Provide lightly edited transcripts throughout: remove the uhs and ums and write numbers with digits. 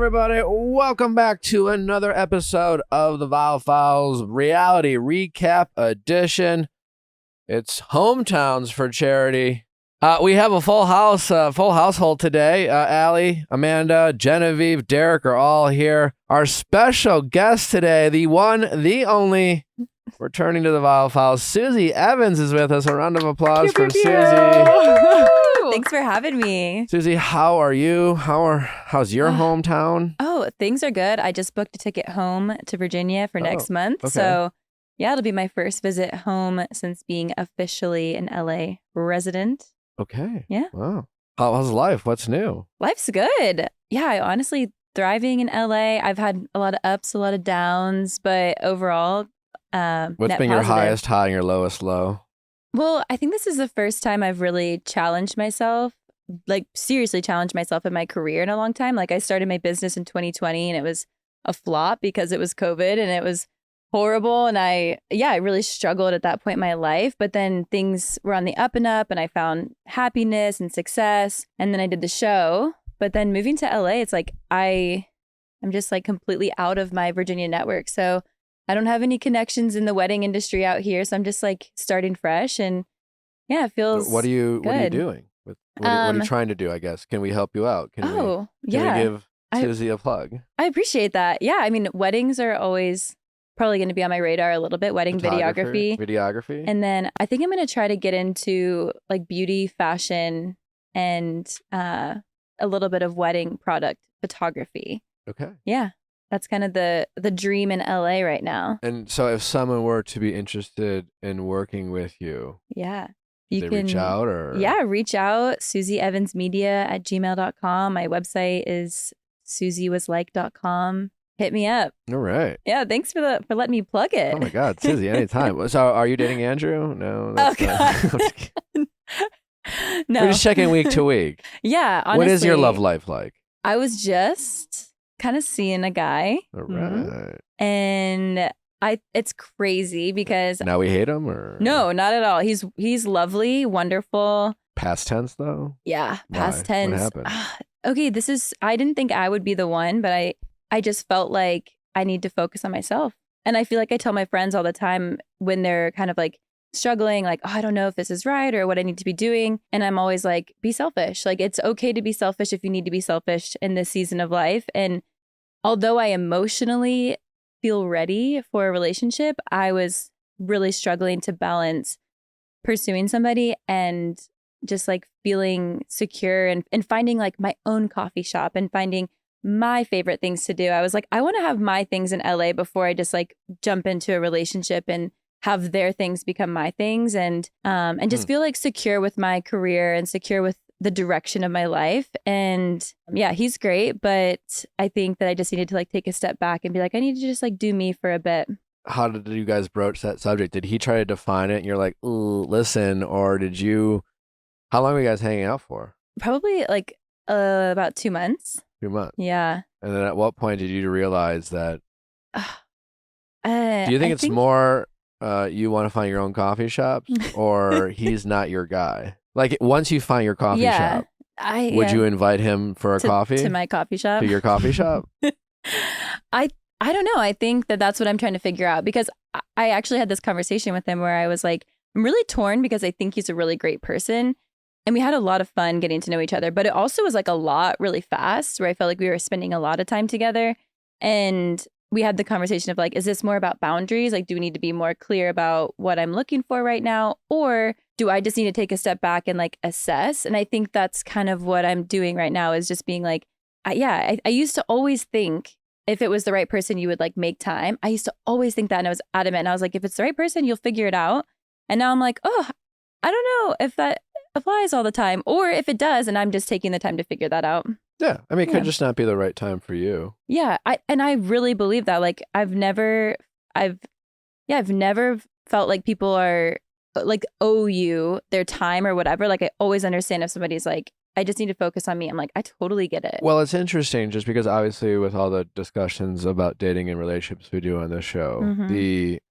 everybody? Welcome back to another episode of the Viall Files Reality Recap Edition. It's hometowns for charity. We have a full household today. Allie, Amanda, Genevieve, Derek are all here. Our special guest today, the one, the only, returning to the Viall Files, Susie Evans is with us. A round of applause for Susie. Thanks for having me. Susie, how are you? How's your hometown? Oh, things are good. I just booked a ticket home to Virginia for next month. Okay. So yeah, it'll be my first visit home since being officially an LA resident. Okay. Yeah. Wow. How's life? What's new? Life's good. Yeah, I honestly thriving in LA. I've had a lot of ups, a lot of downs, but overall, What's been your highest high and your lowest low? Well, I think this is the first time I've really challenged myself, like seriously challenged myself in my career in a long time. Like I started my business in 2020 and it was a flop because it was COVID and it was horrible. And I really struggled at that point in my life. But then things were on the up and up and I found happiness and success. And then I did the show. But then moving to LA, it's like I'm just like completely out of my Virginia network. So I don't have any connections in the wedding industry out here, so I'm just like starting fresh, and yeah, it feels. What are you good. doing? What are you trying to do? I guess can we help you out? Can we give Susie a plug? I appreciate that. Yeah, I mean, weddings are always probably going to be on my radar a little bit. Wedding videography, and then I think I'm going to try to get into like beauty, fashion, and a little bit of wedding product photography. Okay. Yeah. That's kind of the dream in LA right now. And so if someone were to be interested in working with you, you can reach out or? Yeah, reach out. SusieEvansMedia@gmail.com. My website is susiewasLike.com. Hit me up. All right. Yeah, thanks for letting me plug it. Oh my God, Susie, anytime. So are you dating Andrew? No. That's not. No. We're just checking week to week. Yeah, honestly. What is your love life like? I was just kind of seeing a guy. All right. And it's crazy because now we hate him or no, not at all. He's lovely, wonderful. Past tense though? Yeah, past Why? tense. What happened? Okay, I didn't think I would be the one, but I just felt like I need to focus on myself. And I feel like I tell my friends all the time when they're kind of like struggling, like, oh, I don't know if this is right or what I need to be doing. And I'm always like, be selfish. Like, it's okay to be selfish if you need to be selfish in this season of life. And although I emotionally feel ready for a relationship, I was really struggling to balance pursuing somebody and just like feeling secure and finding like my own coffee shop and finding my favorite things to do. I was like, I want to have my things in LA before I just like jump into a relationship and have their things become my things and just feel like secure with my career and secure with the direction of my life. And yeah, he's great, but I think that I just needed to like take a step back and be like, I need to just like do me for a bit. How did you guys broach that subject? Did he try to define it and you're like, ooh, listen, or how long were you guys hanging out for? Probably like about 2 months. 2 months. Yeah. And then at what point did you realize that? Do you think it's more you want to find your own coffee shops or he's not your guy? Like once you find your coffee shop, would you invite him for a coffee? To my coffee shop? To your coffee shop? I don't know. I think that's what I'm trying to figure out because I actually had this conversation with him where I was like, I'm really torn because I think he's a really great person. And we had a lot of fun getting to know each other, but it also was like a lot really fast where I felt like we were spending a lot of time together. And we had the conversation of like, is this more about boundaries? Like, do we need to be more clear about what I'm looking for right now? Or do I just need to take a step back and like assess? And I think that's kind of what I'm doing right now is just being like, I used to always think if it was the right person, you would like make time. I used to always think that and I was adamant. And I was like, if it's the right person, you'll figure it out. And now I'm like, oh, I don't know if that applies all the time or if it does. And I'm just taking the time to figure that out. Yeah. I mean, it could just not be the right time for you. Yeah. I really believe that. Like I've never felt like people are like owe you their time or whatever. Like I always understand if somebody's like, I just need to focus on me. I'm like, I totally get it. Well, it's interesting just because obviously with all the discussions about dating and relationships we do on this show,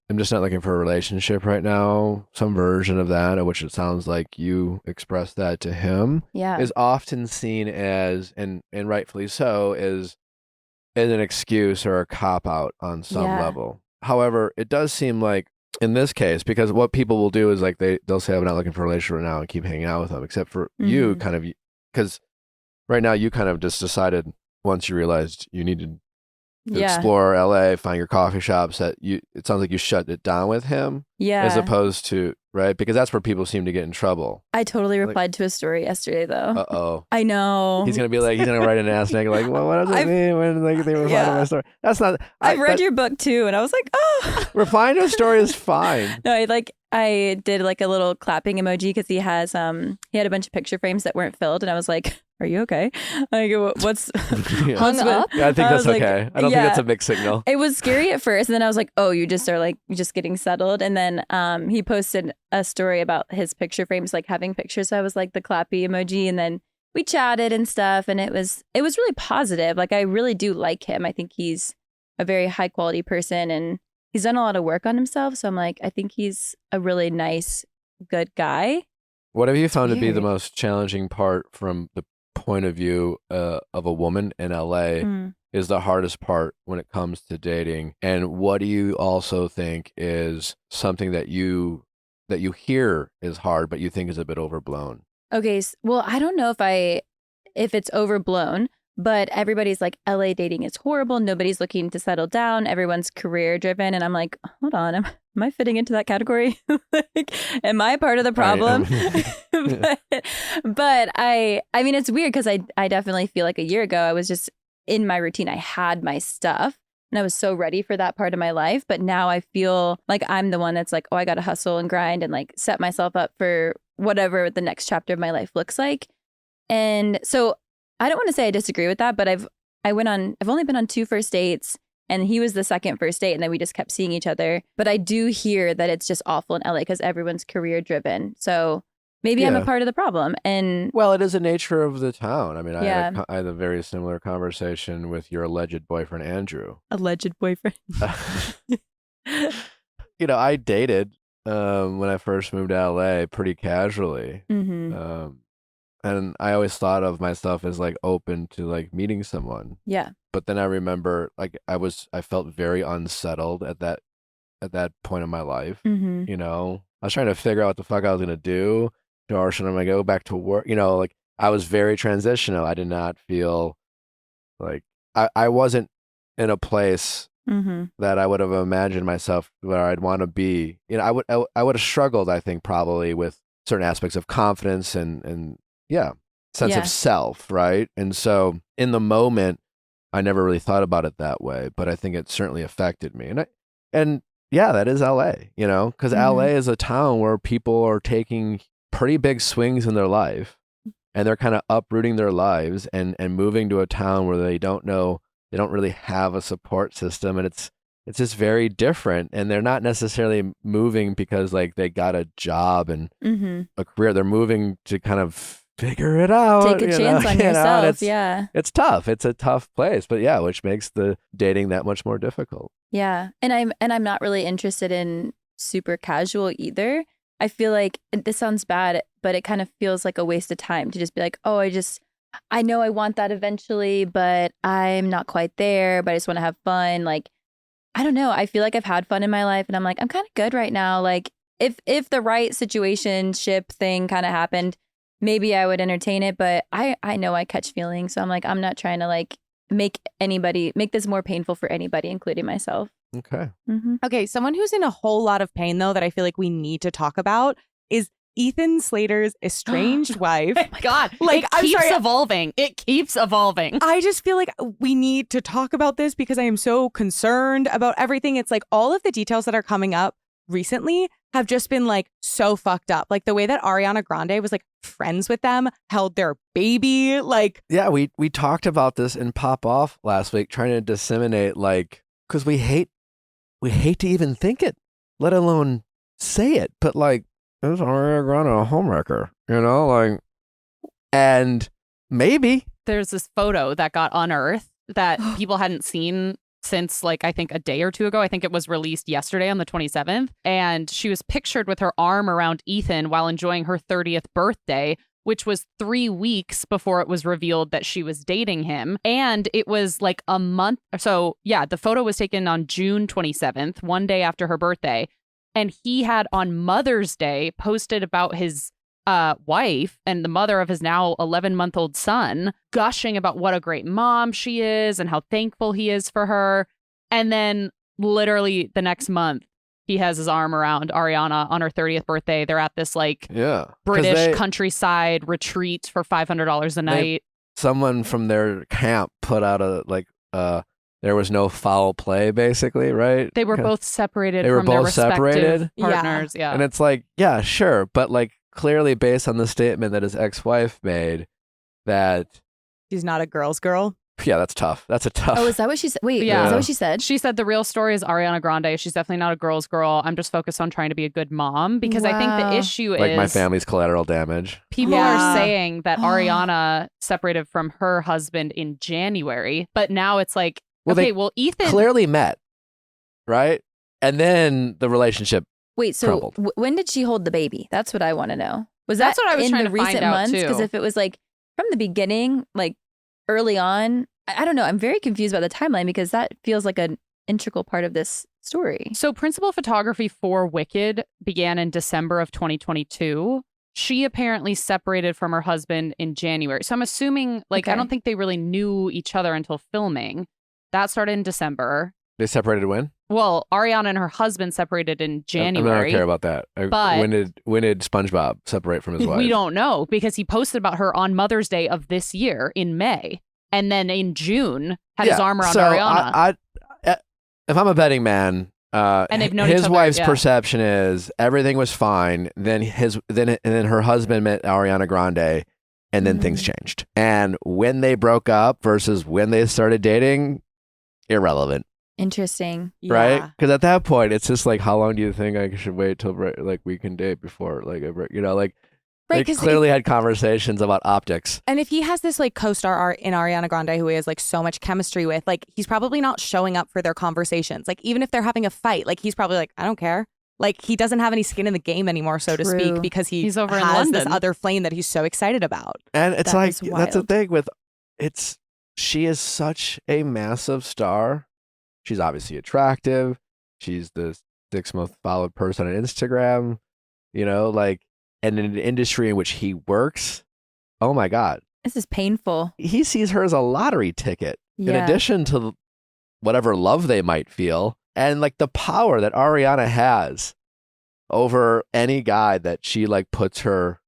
I'm just not looking for a relationship right now. Some version of that, which it sounds like you expressed that to him, is often seen as, and rightfully so, is is an excuse or a cop-out on some level. However, it does seem like in this case, because what people will do is like they'll say, I'm not looking for a relationship right now and keep hanging out with them, except for you kind of, because right now you kind of just decided once you realized you needed to explore LA, find your coffee shops, that it sounds like you shut it down with him. Yeah. As opposed to, right? Because that's where people seem to get in trouble. I totally replied to a story yesterday though. Uh-oh. I know. He's going to write an ass nigga like, well, what does it mean when like, they reply to my story? That's not. I've read your book too. And I was like, oh. Replying to a story is fine. No, I did like a little clapping emoji because he had a bunch of picture frames that weren't filled. And I was like, are you okay? Like, what's hung up? Yeah, I think that's okay. I don't think that's a mixed signal. It was scary at first. And then I was like, oh, you just are like just getting settled. And then he posted a story about his picture frames, like having pictures. So I was like the clappy emoji. And then we chatted and stuff. And it was really positive. Like, I really do like him. I think he's a very high quality person and he's done a lot of work on himself. So I'm like, I think he's a really nice, good guy. What have you found to be the most challenging part from the point of view of a woman in LA is the hardest part when it comes to dating? And what do you also think is something that you hear is hard, but you think is a bit overblown? Okay. Well, I don't know if it's overblown, but everybody's like, LA dating is horrible. Nobody's looking to settle down. Everyone's career driven. And I'm like, hold on. Am I fitting into that category? Like, am I part of the problem? but I mean, it's weird because I definitely feel like a year ago, I was just in my routine. I had my stuff and I was so ready for that part of my life. But now I feel like I'm the one that's like, oh, I got to hustle and grind and like set myself up for whatever the next chapter of my life looks like. And so I don't want to say I disagree with that, but I've only been on 2 first dates and he was the second first date and then we just kept seeing each other. But I do hear that it's just awful in LA because everyone's career driven. So maybe I'm a part of the problem. And well, it is the nature of the town. I mean, I had a very similar conversation with your alleged boyfriend, Andrew. Alleged boyfriend. I dated when I first moved to LA pretty casually. And I always thought of myself as like open to like meeting someone. Yeah. But then I remember like I felt very unsettled at that point in my life. I was trying to figure out what the fuck I was gonna do. Or should I go back to work? Like I was very transitional. I did not feel like I wasn't in a place that I would have imagined myself where I'd want to be. I would have struggled, I think, probably with certain aspects of confidence and sense of self, right? And so in the moment, I never really thought about it that way, but I think it certainly affected me. And that is LA, because LA is a town where people are taking pretty big swings in their life and they're kind of uprooting their lives and moving to a town where they don't really have a support system. And it's just very different. And they're not necessarily moving because like they got a job and a career. They're moving to kind of figure it out. Take a chance on yourself. It's tough. It's a tough place, but which makes the dating that much more difficult. Yeah. And I'm not really interested in super casual either. I feel like this sounds bad, but it kind of feels like a waste of time to just be like, oh, I know I want that eventually, but I'm not quite there, but I just want to have fun. Like, I don't know. I feel like I've had fun in my life and I'm like, I'm kind of good right now. Like if the right situationship thing kind of happened, maybe I would entertain it, but I know I catch feelings. So I'm like, I'm not trying to like make this more painful for anybody, including myself. Okay. Okay. Someone who's in a whole lot of pain, though, that I feel like we need to talk about is Ethan Slater's estranged wife. Oh my God. Like, it keeps evolving. It keeps evolving. I just feel like we need to talk about this because I am so concerned about everything. It's like all of the details that are coming up recently have just been like so fucked up. Like the way that Ariana Grande was like friends with them, held their baby. Like, yeah, we talked about this in Pop Off last week, trying to disseminate like, because we hate to even think it, let alone say it. But like, is Ariana Grande a homewrecker? Like, and maybe there's this photo that got unearthed that people hadn't seen since like I think a day or two ago. I think it was released yesterday on the 27th. And she was pictured with her arm around Ethan while enjoying her 30th birthday which was 3 weeks before it was revealed that she was dating him. And it was like a month. So yeah, the photo was taken on June 27th, one day after her birthday. And he had on Mother's Day posted about his wife and the mother of his now 11-month-old son, gushing about what a great mom she is and how thankful he is for her. And then literally the next month, he has his arm around Ariana on her 30th birthday. They're at this like British countryside retreat for $500 a night. Someone from their camp put out there was no foul play, basically, right? They were both separated They were from their both respective separated? partners. Yeah. And it's like, yeah, sure. But like clearly based on the statement that his ex-wife made that she's not a girl's girl. Yeah, that's tough. That's a tough. Oh, is that what she said? Wait, Yeah. is that what she said? She said the real story is Ariana Grande. She's definitely not a girl's girl. I'm just focused on trying to be a good mom because I think the issue like is my family's collateral damage. People are saying that Ariana separated from her husband in January, but now it's like, They Ethan clearly met, right? And then the relationship Wait, so crumbled. when did she hold the baby? That's what I want to know. Was That's that what I was in trying the to find recent out, months? too. Because if it was like from the beginning, like early on, I don't know. I'm very confused about the timeline because that feels like an integral part of this story. So principal photography for Wicked began in December of 2022. She apparently separated from her husband in January. So I'm assuming, I don't think they really knew each other until filming. That started in December. They separated when? Well, Ariana and her husband separated in January. I don't care about that. But when did SpongeBob separate from his wife? We don't know because he posted about her on Mother's Day of this year in May. And then in June, had his arm around Ariana. If I'm a betting man, and they've known his each other, wife's perception is everything was fine. Then her husband met Ariana Grande, and then things changed. And when they broke up versus when they started dating, irrelevant. Interesting. Right? Because at that point, it's just like, how long do you think I should wait till we can date before They clearly had conversations about optics. And if he has this co-star in Ariana Grande who he has so much chemistry with, he's probably not showing up for their conversations. Even if they're having a fight, he's probably I don't care. He doesn't have any skin in the game anymore, so to speak, because he's over in London. This other flame that he's so excited about. And it's that's the thing with she is such a massive star. She's obviously attractive. She's the 6th most followed person on Instagram, and in an industry in which he works, oh my God. This is painful. He sees her as a lottery ticket in addition to whatever love they might feel. And the power that Ariana has over any guy that she puts her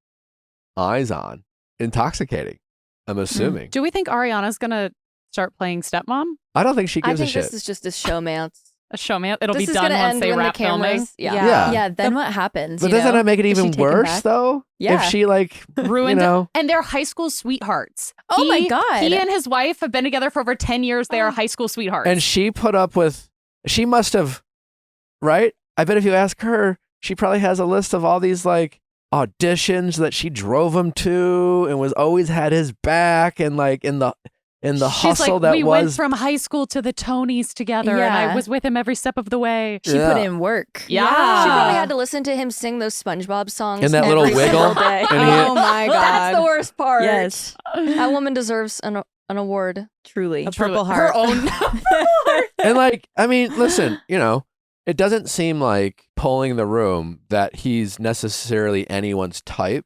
eyes on. Intoxicating, I'm assuming. Do we think Ariana's going to start playing stepmom? I don't think she gives a shit. I think this is just a showmance. A showmance? It'll This be is done gonna once end they when wrap the cameras, filming. Yeah. Then what happens? But doesn't that make it Is she even taken worse, back? though? Yeah. If she ruined it. And they're high school sweethearts. Oh my God. He and his wife have been together for over 10 years. They are high school sweethearts. And she put up with, she must have, right? I bet if you ask her, she probably has a list of all these auditions that she drove him to and was always had his back and in the hustle that we was. went from high school to the Tonys together, and I was with him every step of the way. She put in work. Yeah. She probably had to listen to him sing those SpongeBob songs. And that every little wiggle. single day. Oh my God. That's the worst part. Yes. That woman deserves an award. Truly. A Purple Heart. Her own. And listen, it doesn't seem like polling the room that he's necessarily anyone's type.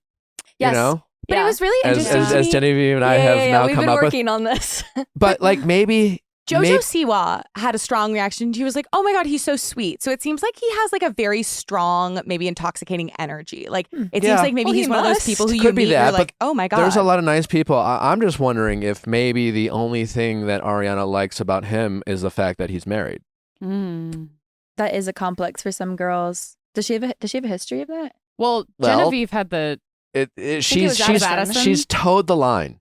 Yes. But it was really As interesting to me. Genevieve and I have now We've come been up with. working on this. But maybe. Jojo Siwa had a strong reaction. She was like, oh my God, he's so sweet. So it seems like he has a very strong, maybe intoxicating energy. It seems like maybe he's one of those people who you Could be meet, that, you're like, oh my God. There's a lot of nice people. I'm just wondering if maybe the only thing that Ariana likes about him is the fact that he's married. That is a complex for some girls. Does she have a history of that? Well, Genevieve had the. She's towed the line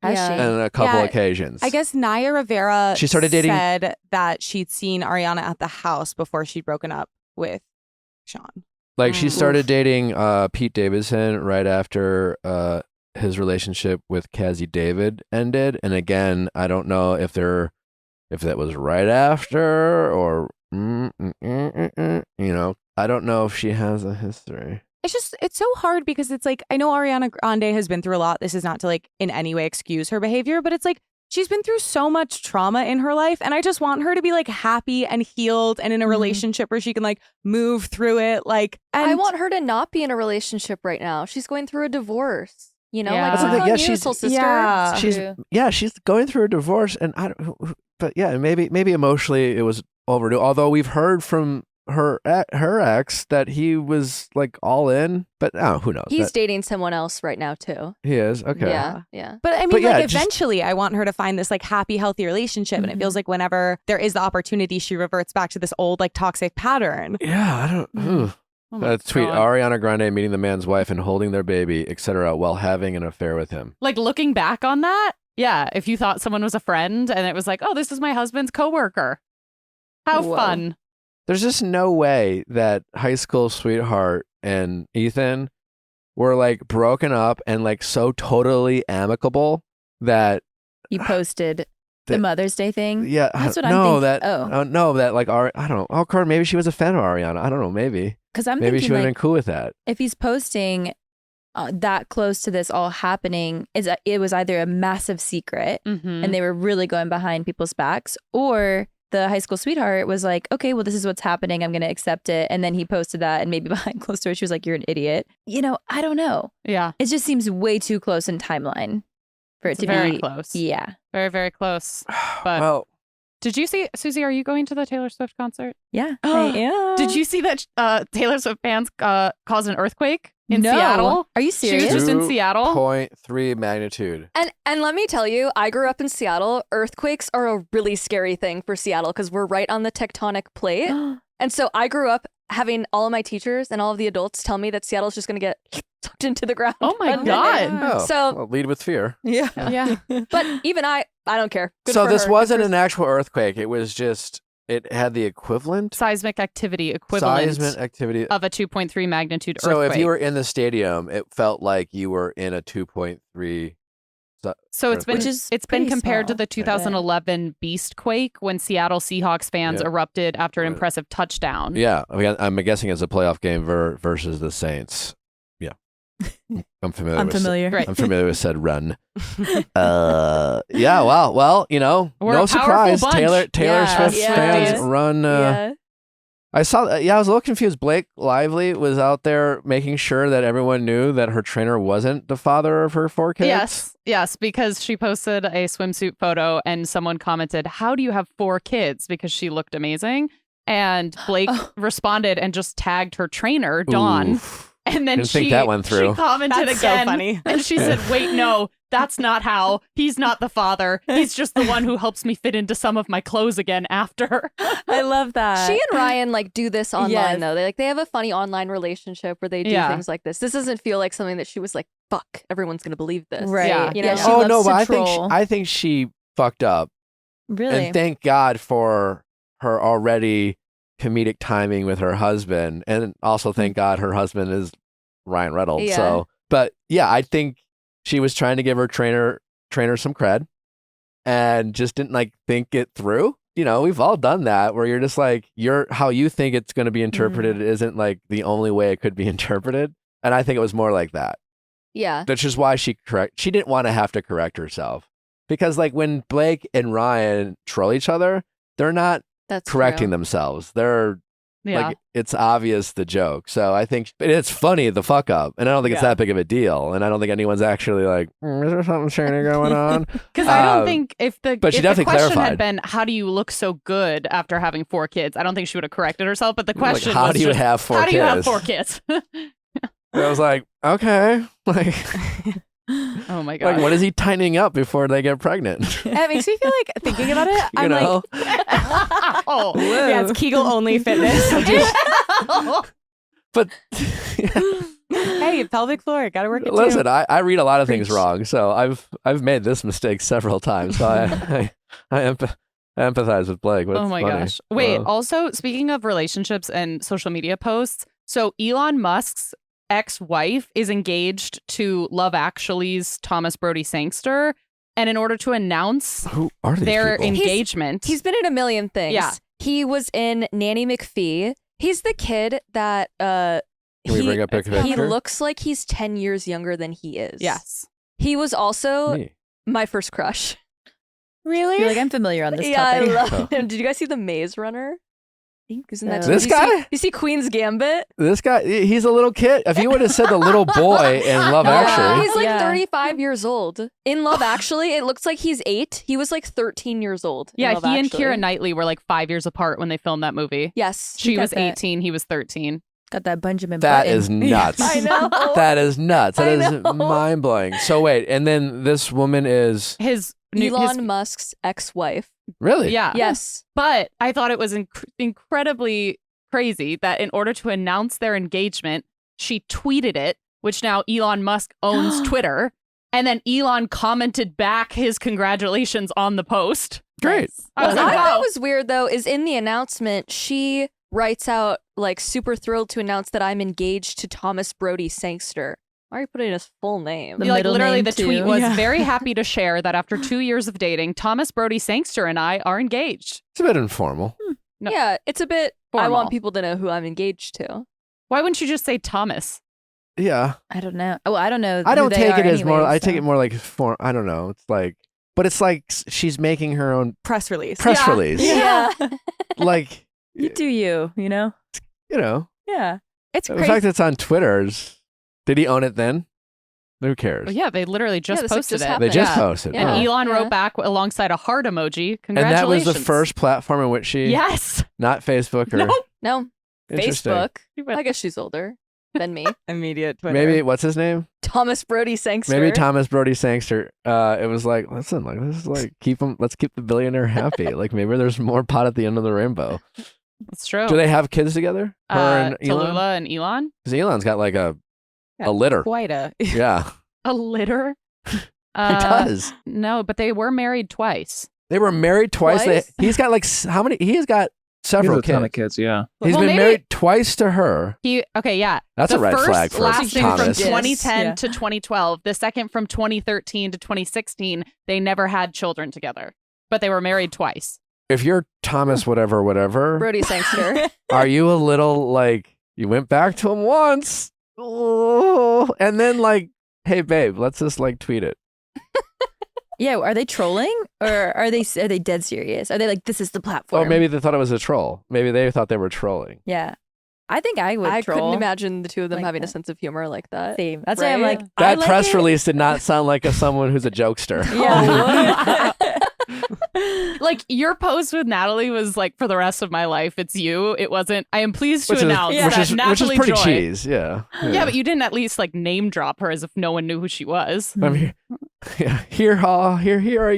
Has she? on a couple occasions. I guess Naya Rivera She started dating- said that she'd seen Ariana at the house before she'd broken up with Sean. She started dating Pete Davidson right after his relationship with Cassie David ended. And again, I don't know if that was right after or I don't know if she has a history. it's so hard because it's like, I know Ariana Grande has been through a lot. This is not to like in any way excuse her behavior, but it's like, she's been through so much trauma in her life. And I just want her to be like happy and healed and in a relationship where she can like move through it. Like, and I want her to not be in a relationship right now. She's going through a divorce. You know, Yeah. like That's the work thing. on Yeah, you, she's- soul sister. Yeah. She's going through a divorce, and I don't. But yeah, maybe emotionally it was overdue. Although we've heard from her ex that he was like all in, but who knows? He's dating someone else right now too. He is okay. Yeah. But I mean, But yeah, like just- eventually I want her to find this like happy, healthy relationship. And it feels like whenever there is the opportunity, she reverts back to this old like toxic pattern. Yeah, I don't. Oh my Tweet God. Ariana Grande meeting the man's wife and holding their baby, etc., while having an affair with him. Like looking back on that, yeah, if you thought someone was a friend and it was like, oh, this is my husband's coworker. How Whoa. fun. There's just no way that high school sweetheart and Ethan were like broken up and like so totally amicable that You posted the That- Mother's Day thing. yeah, That's what I'm no thinking. that Oh. no that like I don't know. Oh, Court, maybe she was a fan of Ariana. I don't know. Maybe Because I'm maybe she thinking would have like been cool with that. if he's posting that close to this all happening, it was either a massive secret Mm-hmm. and they were really going behind people's backs, or the high school sweetheart was like, okay, well, this is what's happening. I'm going to accept it. And then he posted that, and maybe behind closed doors, she was like, you're an idiot. You know, I don't know. Yeah. It just seems way too close in timeline for it It's to very be close. Yeah. Very, very close. But Well, did you see, Susie, are you going to the Taylor Swift concert? Yeah. I am. Did you see that Taylor Swift fans caused an earthquake in No. Seattle? Are you She serious? was just in Seattle. 2.3 magnitude. And let me tell you, I grew up in Seattle. Earthquakes are a really scary thing for Seattle because we're right on the tectonic plate. And so I grew up having all of my teachers and all of the adults tell me that Seattle's just going to get sucked into the ground. Oh my one God. minute. Oh, So- well, lead with fear. Yeah. Yeah. But even I don't care. Good So for this her. wasn't Good an for- actual earthquake. It was just it had the equivalent Seismic activity equivalent seismic activity. of a 2.3 magnitude So earthquake. if you were in the stadium, it felt like you were in a 2.3. So it's been Which is it's been pretty compared to small, the 2011 Beast Quake when Seattle Seahawks fans Yeah. erupted after an Right. impressive touchdown. Yeah, I mean, I'm guessing it's a playoff game versus the Saints. Yeah, I'm familiar. I'm with familiar. Right. I'm familiar with said run. Yeah. Well, you know, We're no a powerful surprise. bunch. Taylor Yeah. Swift Yeah. fans Yeah. run. Yeah. I saw. Yeah, I was a little confused. Blake Lively was out there making sure that everyone knew that her trainer wasn't the father of her 4 kids. Yes, because she posted a swimsuit photo and someone commented, "How do you have 4 kids?" because she looked amazing. And Blake Oh. responded and just tagged her trainer, Dawn. Oof. And then Didn't think that went through. She commented That's so again. funny. And she said, "Wait, no, that's not how. He's not the father. He's just the one who helps me fit into some of my clothes again after." I love that. She and Ryan like do this online Yes. though. They have a funny online relationship where they do Yeah. things like this. This doesn't feel like something that she was like, "Fuck, everyone's gonna believe this." Right. Yeah. You know? she Oh loves no, to but troll. I think she fucked up. Really? And thank God for her already comedic timing with her husband, and also thank God her husband is Ryan Reynolds. Yeah. So, but yeah, I think she was trying to give her trainer some cred, and just didn't like think it through. You know, we've all done that where you're just like, how you think it's going to be interpreted isn't like the only way it could be interpreted. And I think it was more like that, Yeah. which is why she didn't want to have to correct herself, because like when Blake and Ryan troll each other, they're not That's correcting true. themselves. They're Yeah. like, it's obvious the joke. So I think it's funny, the fuck up. And I don't think it's Yeah. that big of a deal. And I don't think anyone's actually like, is there something shady going on? Because I don't Um, think if the but she if the definitely question clarified. had been, "How do you look so good after having 4 kids?" I don't think she would have corrected herself. But the Like, question how was do you just, have 4 "How kids? do you have 4 kids?" And I was like, okay. Like, Oh my god! like, what is he tightening up before they get pregnant? It makes me feel like thinking about it. You I'm know? like, Oh, yeah, it's Kegel only fitness. But Hey, pelvic floor, gotta work it listen, too. I read a lot of things Preach. wrong. So I've made this mistake several times. So I empathize with Blake. oh my funny. gosh! Wait. Uh, Also, speaking of relationships and social media posts, so Elon Musk's ex-wife is engaged to Love Actually's Thomas Brody Sangster, and in order to announce who are these their people? engagement, He's been in a million things. Yeah. He was in Nanny McPhee. He's the kid that Can we bring up a picture? He looks like he's 10 years younger than he is. Yes. He was also Me. my first crush. Really? You're like, I'm familiar on this Yeah, I topic. love him. Did you guys see The Maze Runner? Isn't that This you guy? You see Queen's Gambit? This guy, he's a little kid. If you would have said the little boy in Love Actually, He's like Yeah. 35 years old. In Love Actually, it looks like he's 8. He was like 13 years old. in Yeah, Love he and Actually. Keira Knightley were like 5 years apart when they filmed that movie. Yes. She got was that. 18, he was 13. Got that Benjamin that Button. is nuts. I know. That is nuts. That I is know. mind blowing. So wait, and then this woman is Elon Musk's ex-wife. really? Yeah. Yes. But I thought it was incredibly crazy that in order to announce their engagement, she tweeted it, which now Elon Musk owns Twitter. And then Elon commented back his congratulations on the post. Great. I was What like, I thought wow. was weird, though, is in the announcement, she writes out, like, super thrilled to announce that I'm engaged to Thomas Brody Sangster. Why are you putting his full name? The Like middle literally name, the tweet too. was Yeah. very happy to share that after 2 years of dating, Thomas Brody Sangster and I are engaged. It's a bit informal. No. Yeah, it's a bit, I Formal. want people to know who I'm engaged to. Why wouldn't you just say Thomas? Yeah. I don't know. Well, I don't know. I don't who they take are it as more. anyways, I take so. it more like form. I don't know. It's like, but it's like she's making her own Press release. press Yeah. release. Yeah. Like, You do you know? you know, Yeah. It's the crazy. fact that it's on Twitter. Did he own it then? Who cares? Well, yeah, they literally just this, like, posted just it. happened. They just Yeah. posted. Yeah. And Oh. Elon Yeah. wrote back alongside a heart emoji. And that Congratulations. was the first platform in which she, Yes. not Facebook or No. No, Interesting. Facebook. I guess she's older than me. Immediate Twitter. Maybe what's his name? Thomas Brody Sangster. Maybe Thomas Brody Sangster. It was like, listen, like this is like let's keep the billionaire happy. Like maybe there's more pot at the end of the rainbow. That's true. Do they have kids together? Her and Elon? Tallulah and Elon? Because Elon's got like a Yeah. litter. Quite a. Yeah, A litter? he does. No, but they were married twice. They were married twice. Twice? He's got like how many? He's got He has several a ton kids. of kids, yeah. He's Well, been maybe- married twice to her. Okay, yeah. That's the a red first flag for lasting Thomas. from 2010 Yeah. to 2012. The second from 2013 to 2016. They never had children together, but they were married twice. If you're Thomas, whatever, Brody Sangster. are you a little like you went back to him once, and then like, hey babe, let's just like tweet it. Yeah. Are they trolling or are they dead serious? Are they like, this is the platform? Or maybe they thought it was a troll. Maybe they thought they were trolling. Yeah. I think I would I troll. couldn't imagine the two of them like having a that. sense of humor like that. Same. That's why I'm Right? like, I That like press it. release did not sound like someone who's a jokester. Yeah. Like your post with Natalie was like for the rest of my life. It's you. It wasn't. I am pleased to Which is, announce which that is Natalie pretty Joy. cheese. Yeah. Yeah, but you didn't at least like name drop her as if no one knew who she was. I'm here. Yeah. Here haw. Here haw.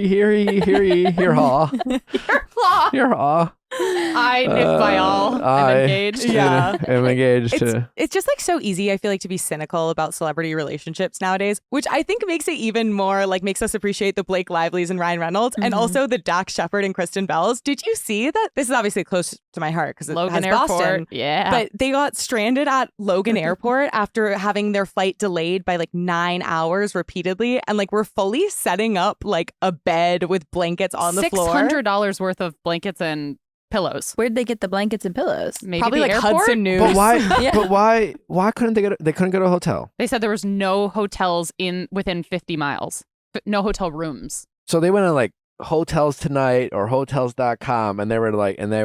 Here haw. I, Nick Viall, am engaged. Yeah. I'm engaged It's, to. it's just like so easy, I feel like, to be cynical about celebrity relationships nowadays, which I think makes it even more like makes us appreciate the Blake Lively's and Ryan Reynolds and Mhm. also the Dax Shepard and Kristen Bells. Did you see that? This is obviously close to my heart because it Logan has Airport. Boston. Yeah. But they got stranded at Logan Airport after having their flight delayed by like 9 hours repeatedly. And like we're fully setting up like a bed with blankets on the floor. $600 worth of blankets and pillows. Where'd they get the blankets and pillows? Maybe Probably the like airport? Hudson News. But why? Yeah. But why? Why couldn't they go? They couldn't go to a hotel. They said there was no hotels within 50 miles. No hotel rooms. So they went on like hotels tonight or hotels.com, and they were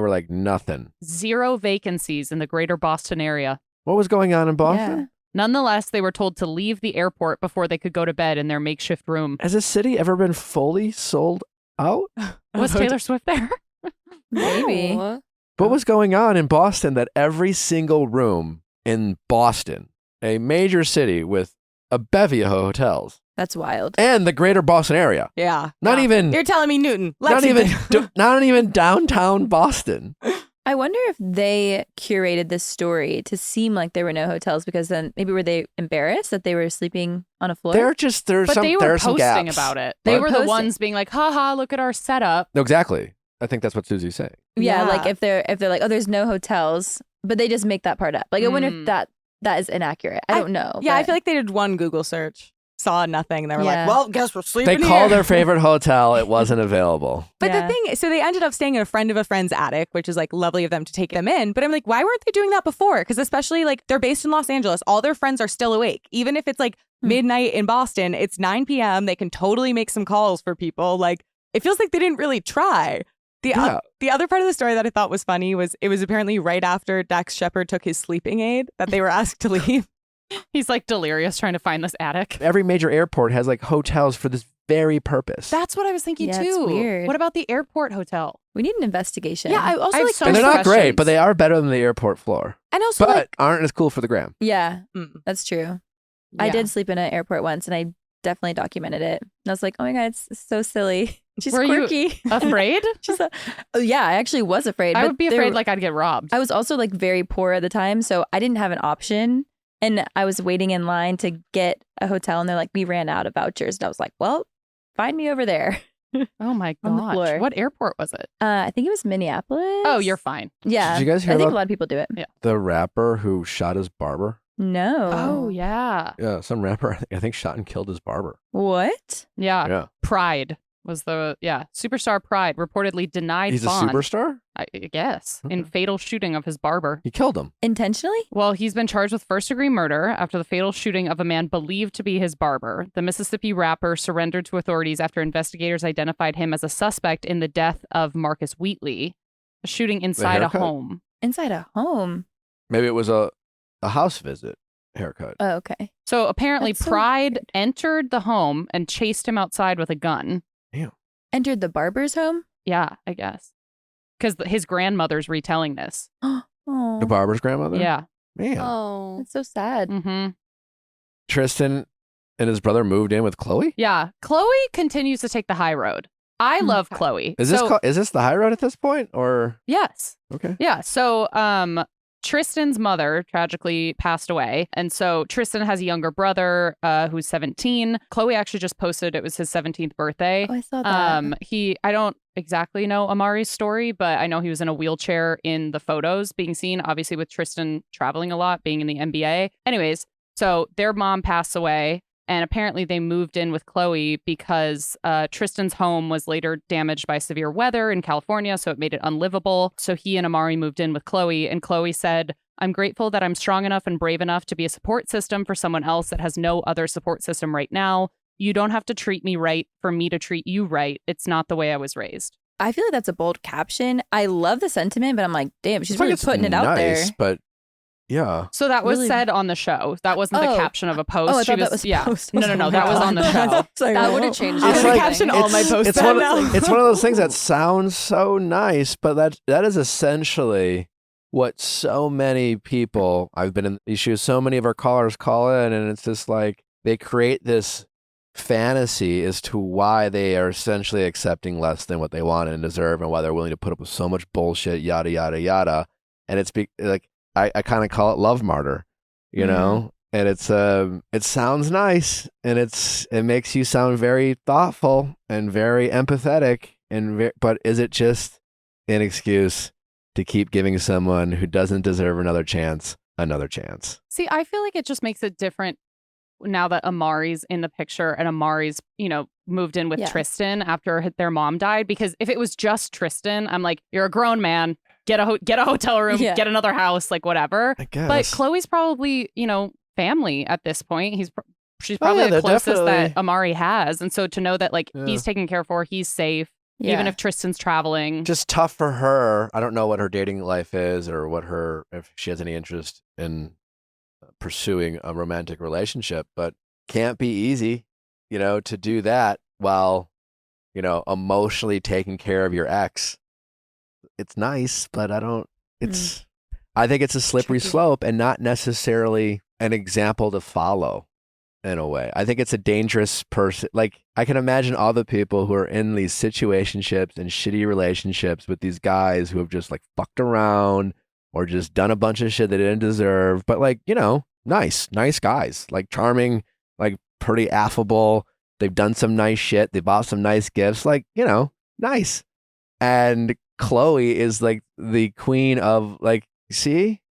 like nothing. 0 vacancies in the greater Boston area. What was going on in Boston? Yeah. Nonetheless, they were told to leave the airport before they could go to bed in their makeshift room. Has this city ever been fully sold out? Was Taylor Swift there? Maybe. Oh. What was going on in Boston that every single room in Boston, a major city with a bevy of hotels, That's wild. and the greater Boston area, Yeah. not Yeah. even You're telling me Newton. not even Lexington. not even downtown Boston. I wonder if they curated this story to seem like there were no hotels because then maybe were they embarrassed that they were sleeping on a floor? There's But some they were there's some posting gaps. about it. They What? were the Posting. ones being like, haha, look at our setup. No, exactly. I think that's what Susie's saying. Yeah, Yeah. like if they're like, oh, there's no hotels, but they just make that part up. Like I wonder if that is inaccurate. I don't know. Yeah, I but- feel like they did one Google search. saw nothing. They were Yeah. like, well, guess we're sleeping They here. called their favorite hotel. It wasn't available. But Yeah. the thing, so they ended up staying in a friend of a friend's attic, which is like lovely of them to take them in. But I'm like, why weren't they doing that before? Because especially like they're based in Los Angeles. All their friends are still awake. Even if it's like midnight in Boston, it's 9 p.m. They can totally make some calls for people. Like it feels like they didn't really try. The other part of the story that I thought was funny was it was apparently right after Dax Shepard took his sleeping aid that they were asked to leave. He's like delirious trying to find this attic. Every major airport has like hotels for this very purpose. That's what I was thinking Yeah, too. it's weird. What about the airport hotel? We need an investigation. Yeah, I also I have like so and they're many not great, questions. but they are better than the airport floor. and also But like aren't as cool for the gram. Yeah, mm, that's true. I yeah. did sleep in an airport once, and I definitely documented it. And I was like, oh my God, it's so silly. She's Were you quirky. Afraid? Oh yeah, I actually was afraid. I but would be there- afraid like I'd get robbed. I was also like very poor at the time, so I didn't have an option. And I was waiting in line to get a hotel, and they're like, we ran out of vouchers. And I was like, well, find me over there. Oh my on the gosh. floor. What airport was it? I think it was Minneapolis. Oh, you're fine. Yeah. Did you guys hear I think about a lot of people do it. the rapper who shot his barber? No. Oh, yeah. Yeah, some rapper I think shot and killed his barber. What? Yeah. Yeah. Pride was Superstar Pride reportedly denied He's bond. a superstar? I guess, in Okay. fatal shooting of his barber. He killed him. Intentionally? Well, he's been charged with first-degree murder after the fatal shooting of a man believed to be his barber. The Mississippi rapper surrendered to authorities after investigators identified him as a suspect in the death of Marcus Wheatley, a shooting inside a haircut? home. Inside a home. Maybe it was a house visit haircut. Oh, okay. So apparently That's so Pride weird. entered the home and chased him outside with a gun. Entered the barber's home? Yeah, I guess. Because his grandmother's retelling this. Oh, The barber's grandmother? Yeah. Man. Oh. that's so sad. Mm-hmm. Tristan and his brother moved in with Chloe? Yeah. Chloe continues to take the high road. I love Chloe. Is this the high road at this point? Or Yes. okay. Yeah. So Tristan's mother tragically passed away. And so Tristan has a younger brother who's 17. Chloe actually just posted it was his 17th birthday. Oh, I saw that. I don't exactly know Amari's story, but I know he was in a wheelchair in the photos being seen, obviously with Tristan traveling a lot, being in the NBA. Anyways, so their mom passed away. And apparently they moved in with Chloe because Tristan's home was later damaged by severe weather in California, so it made it unlivable. So he and Amari moved in with Chloe, and Chloe said, I'm grateful that I'm strong enough and brave enough to be a support system for someone else that has no other support system right now. You don't have to treat me right for me to treat you right. It's not the way I was raised. I feel like that's a bold caption. I love the sentiment, but I'm like, damn, she's It's like really it's putting it out there. nice, but yeah. So that was Really? said on the show. That wasn't the Oh. caption of a post. Oh, I She thought that was a yeah. post. No, that was on the show. That would have changed I'm It's going to like- caption all my posts It's then one, now. it's one of those things that sounds so nice, but that is essentially what so many people, I've been in issues, so many of our callers call in, and it's just like they create this fantasy as to why they are essentially accepting less than what they want and deserve, and why they're willing to put up with so much bullshit, yada, yada, yada. And it's like, I kind of call it love martyr, you know? And it's it sounds nice, and it makes you sound very thoughtful and very empathetic, and but is it just an excuse to keep giving someone who doesn't deserve another chance? See, I feel like it just makes it different now that Amari's in the picture and Amari's, moved in with Yeah. Tristan after their mom died. Because if it was just Tristan, I'm like, you're a grown man. Get a hotel room, Yeah. get another house, like whatever. I guess. But Chloe's probably, family at this point. She's probably yeah, the they're closest that definitely- Amari has. And so to know that like Yeah. he's taken care for, he's safe, Yeah. even if Tristan's traveling. just tough for her. I don't know what her dating life is, or if she has any interest in pursuing a romantic relationship, but can't be easy, to do that while, emotionally taking care of your ex. It's nice, but I think it's a slippery Tricky. slope and not necessarily an example to follow in a way. I think it's a dangerous person. Like, I can imagine all the people who are in these situationships and shitty relationships with these guys who have just like fucked around or just done a bunch of shit they didn't deserve, but like, nice guys, like charming, like pretty affable. They've done some nice shit. They bought some nice gifts, like, nice. And Chloe is like the queen of like, see,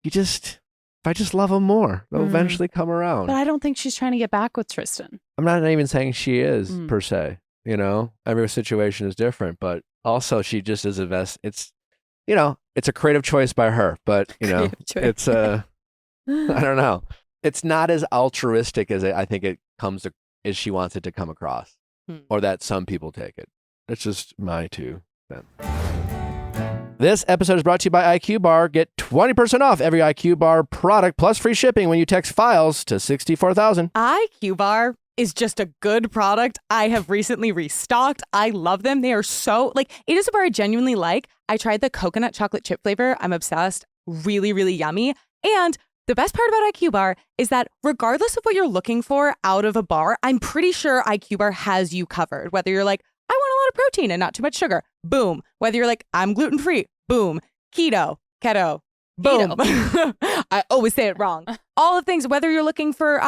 you just if I just love them more, they'll Mhm. eventually come around. But I don't think she's trying to get back with Tristan. I'm not even saying she is Mm. per se. You know, every situation is different, but also she just is it's, you know, it's a creative choice by her, but you know, Creative choice. it's I don't know. It's not as altruistic as I think it comes to, as she wants it to come across, or that some people take it. It's just my 2 cents. This episode is brought to you by IQBar. Get 20% off every IQBar product plus free shipping when you text files to 64,000. IQBar is just a good product. I have recently restocked. I love them. They are so, like, it is a bar I genuinely like. I tried the coconut chocolate chip flavor. I'm obsessed. Really, really yummy. And the best part about IQBar is that regardless of what you're looking for out of a bar, I'm pretty sure IQBar has you covered. Whether you're like, I want a lot of protein and not too much sugar, boom. Whether you're like, I'm gluten-free, boom. Keto, boom. I always say it wrong. All the things, whether you're looking for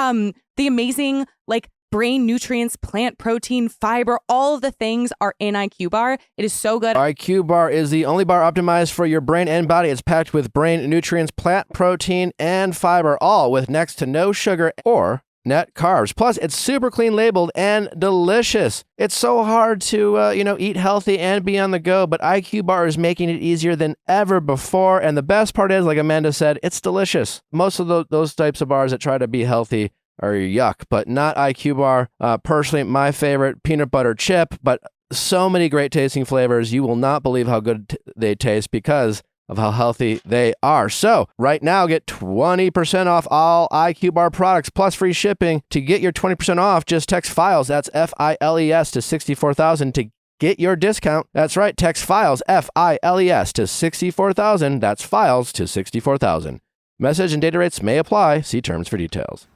the amazing, like, brain nutrients, plant protein, fiber, all of the things are in IQBar. It is so good. IQBar is the only bar optimized for your brain and body. It's packed with brain nutrients, plant protein, and fiber, all with next to no sugar or net carbs. Plus, it's super clean labeled and delicious. It's so hard to, eat healthy and be on the go, but IQBar is making it easier than ever before. And the best part is, like Amanda said, it's delicious. Most of those types of bars that try to be healthy are yuck, but not IQBar. Personally, my favorite, peanut butter chip, but so many great tasting flavors. You will not believe how good they taste because of how healthy they are. So right now, get 20% off all IQBar products plus free shipping. To get your 20% off, just text FILES, that's FILES, to 64,000 to get your discount. That's right, text FILES, FILES, to 64,000. That's FILES to 64,000. Message and data rates may apply. See terms for details.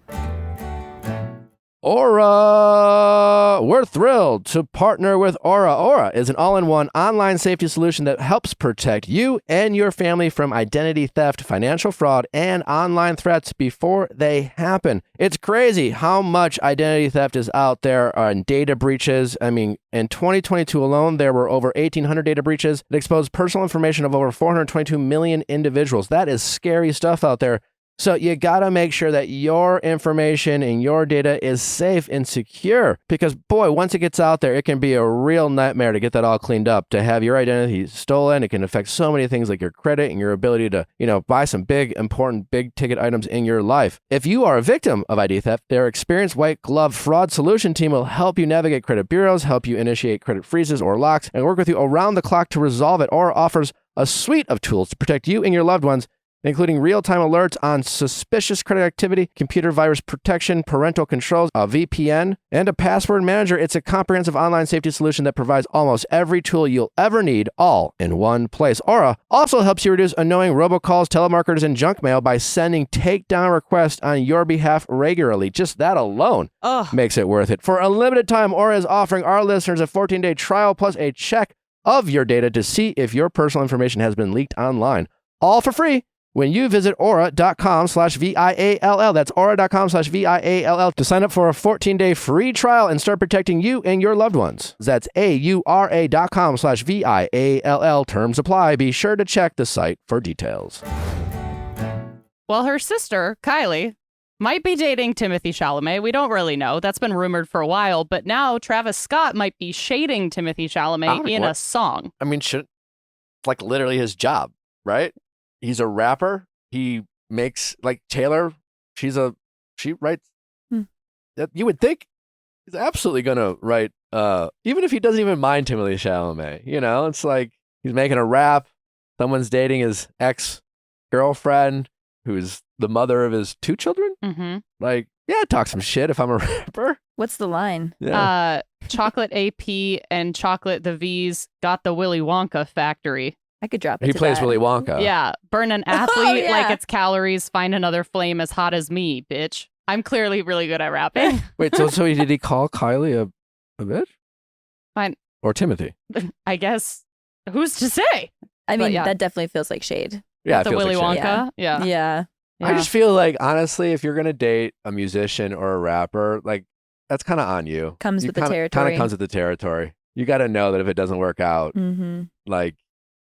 Aura! We're thrilled to partner with Aura. Aura is an all-in-one online safety solution that helps protect you and your family from identity theft, financial fraud, and online threats before they happen. It's crazy how much identity theft is out there on data breaches. I mean, in 2022 alone, there were over 1,800 data breaches that exposed personal information of over 422 million individuals. That is scary stuff out there. So you got to make sure that your information and your data is safe and secure because, boy, once it gets out there, it can be a real nightmare to get that all cleaned up, to have your identity stolen. It can affect so many things like your credit and your ability to, buy some big, important, big ticket items in your life. If you are a victim of ID theft, their experienced white glove fraud solution team will help you navigate credit bureaus, help you initiate credit freezes or locks, and work with you around the clock to resolve it. Or offers a suite of tools to protect you and your loved ones, including real-time alerts on suspicious credit activity, computer virus protection, parental controls, a VPN, and a password manager. It's a comprehensive online safety solution that provides almost every tool you'll ever need, all in one place. Aura also helps you reduce annoying robocalls, telemarketers, and junk mail by sending takedown requests on your behalf regularly. Just that alone makes it worth it. For a limited time, Aura is offering our listeners a 14-day trial plus a check of your data to see if your personal information has been leaked online. All for free when you visit aura.com/VIALL. That's aura.com/VIALL to sign up for a 14-day free trial and start protecting you and your loved ones. That's aura.com/VIALL. Terms apply. Be sure to check the site for details. Well, her sister, Kylie, might be dating Timothée Chalamet. We don't really know. That's been rumored for a while. But now Travis Scott might be shading Timothée Chalamet in a song. I mean, like literally his job, right? He's a rapper. He makes, like, Taylor, she writes. You would think he's absolutely going to write, even if he doesn't even mind Timothée Chalamet. It's like he's making a rap. Someone's dating his ex-girlfriend, who's the mother of his 2 children. Mm-hmm. Like, yeah, talk some shit if I'm a rapper. What's the line? Yeah. Chocolate AP and Chocolate the V's got the Willy Wonka factory. I could drop it. He to plays that. Willy Wonka. Yeah. Burn an athlete yeah. like it's calories. Find another flame as hot as me, bitch. I'm clearly really good at rapping. Wait, so did he call Kylie a bitch? Fine. Or Timothy? I guess. Who's to say? I mean, yeah. that definitely feels like shade. Yeah, it The feels Willy like shit. Wonka. Yeah. Yeah. I just feel like, honestly, if you're going to date a musician or a rapper, like, that's kind of on you. Comes with the Kind territory. of comes with the territory. You got to know that if it doesn't work out, Mm-hmm. like,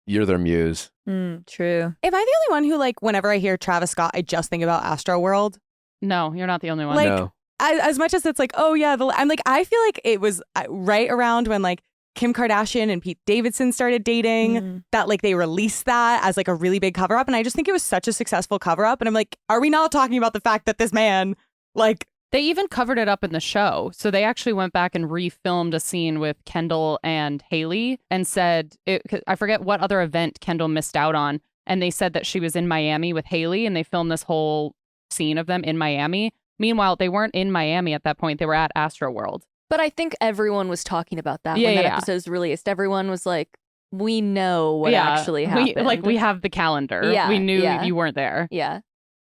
you're their muse. True. Am I the only one who, like, whenever I hear Travis Scott, I just think about Astroworld? No, you're not the only one. Like, No. As much as it's like, oh yeah, I'm like, I feel like it was right around when like Kim Kardashian and Pete Davidson started dating that like they released that as like a really big cover up. And I just think it was such a successful cover up. And I'm like, are we not talking about the fact that this man like They even covered it up in the show. So they actually went back and refilmed a scene with Kendall and Haley and said, I forget what other event Kendall missed out on. And they said that she was in Miami with Haley and they filmed this whole scene of them in Miami. Meanwhile, they weren't in Miami at that point. They were at Astroworld. But I think everyone was talking about that Yeah, when that yeah. episode was released. Everyone was like, we know what actually happened. We have the calendar. Yeah, We knew yeah. you weren't there. Yeah.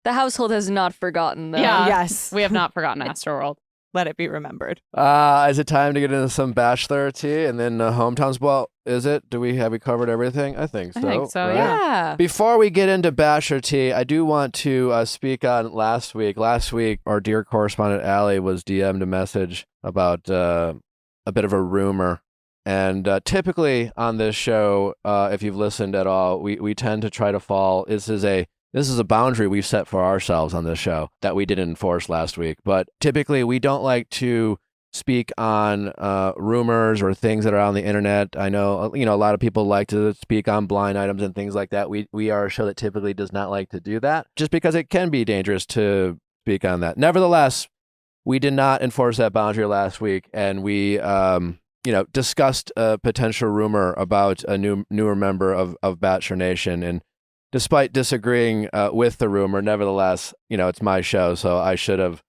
The household has not forgotten, though. Yeah. yes, We have not forgotten Astroworld. let it be remembered. Is it time to get into some Bachelor tea and then hometowns? Well, is it? Have we covered everything? I think so. I think so, right? Yeah. Before we get into Bachelor tea, I do want to speak on last week. Last week, our dear correspondent Allie was DM'd a message about a bit of a rumor. And typically on this show, if you've listened at all, we tend to try to fall. This is a boundary we've set for ourselves on this show that we didn't enforce last week. But typically, we don't like to speak on rumors or things that are on the internet. I know, a lot of people like to speak on blind items and things like that. We are a show that typically does not like to do that, just because it can be dangerous to speak on that. Nevertheless, we did not enforce that boundary last week, and we discussed a potential rumor about a newer member of Bachelor Nation. And despite disagreeing with the rumor, nevertheless, it's my show, so I should have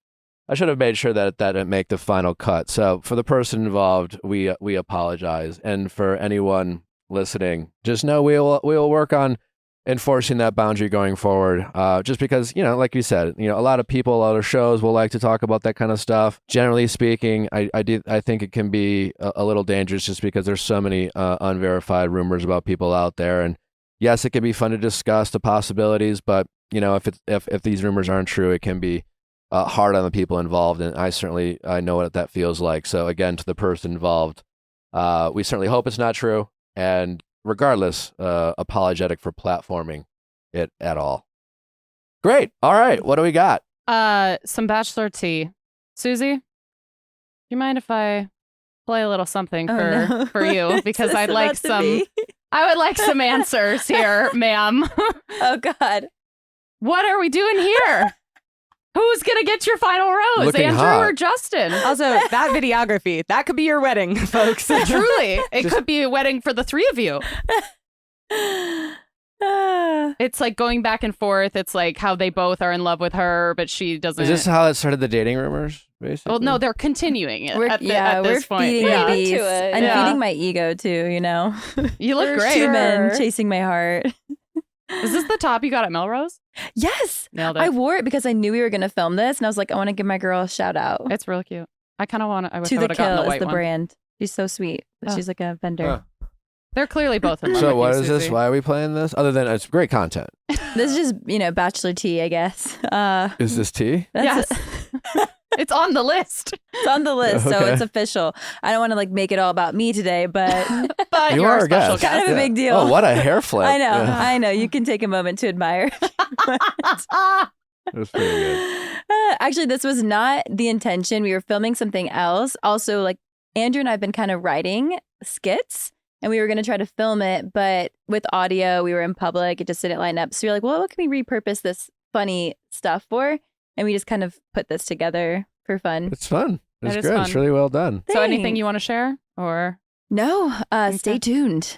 made sure that didn't make the final cut. So for the person involved, we apologize, and for anyone listening, just know we will work on enforcing that boundary going forward. Just because like you said, a lot of people, other shows will like to talk about that kind of stuff. Generally speaking, I think it can be a little dangerous just because there's so many unverified rumors about people out there. And yes, it can be fun to discuss the possibilities, but if these rumors aren't true, it can be hard on the people involved. And I know what that feels like. So again, to the person involved, we certainly hope it's not true. And regardless, apologetic for platforming it at all. Great. All right. What do we got? Some Bachelor tea. Susie, do you mind if I play a little something for you? Because I'd like I would like some answers here, ma'am. Oh, God. What are we doing here? Who's going to get your final rose? Looking Andrew hot. or Justin? Also, that videography, that could be your wedding, folks. Truly. It could be a wedding for the three of you. It's like going back and forth. It's like how they both are in love with her, but she doesn't. Is this how it started the dating rumors, basically? Well, no, they're continuing it We're at this point. feeding Yeah. my beast. Into it. And Yeah. feeding my ego, too, You look For great. Two sure. men chasing my heart. Is this the top you got at Melrose? Yes. Nailed it. I wore it because I knew we were going to film this. And I was like, I want to give my girl a shout out. It's really cute. I kind of want to. I wish To I the would have gotten Kill the is white the one. brand. She's so sweet. Oh. She's like a vendor. They're clearly both in love So with what you, is this? Susie. Why are we playing this? Other than it's great content. This is just, Bachelor tea, I guess. Is this tea? That's Yes. It's on the list. It's on the list, so Okay. it's official. I don't want to make it all about me today, but But You you're are a a special guest. Kind of a big deal. Oh, what a hair flip. I know, Yeah, I know. You can take a moment to admire. that's pretty good. Actually, this was not the intention. We were filming something else. Also, Andrew and I have been kind of writing skits, and we were going to try to film it, but with audio, we were in public. It just didn't line up. So we were like, well, what can we repurpose this funny stuff for? And we just kind of put this together for fun. It's fun. It's That is good. fun. It's really well done. So anything Thanks. you want to share? Or No, Okay. stay tuned.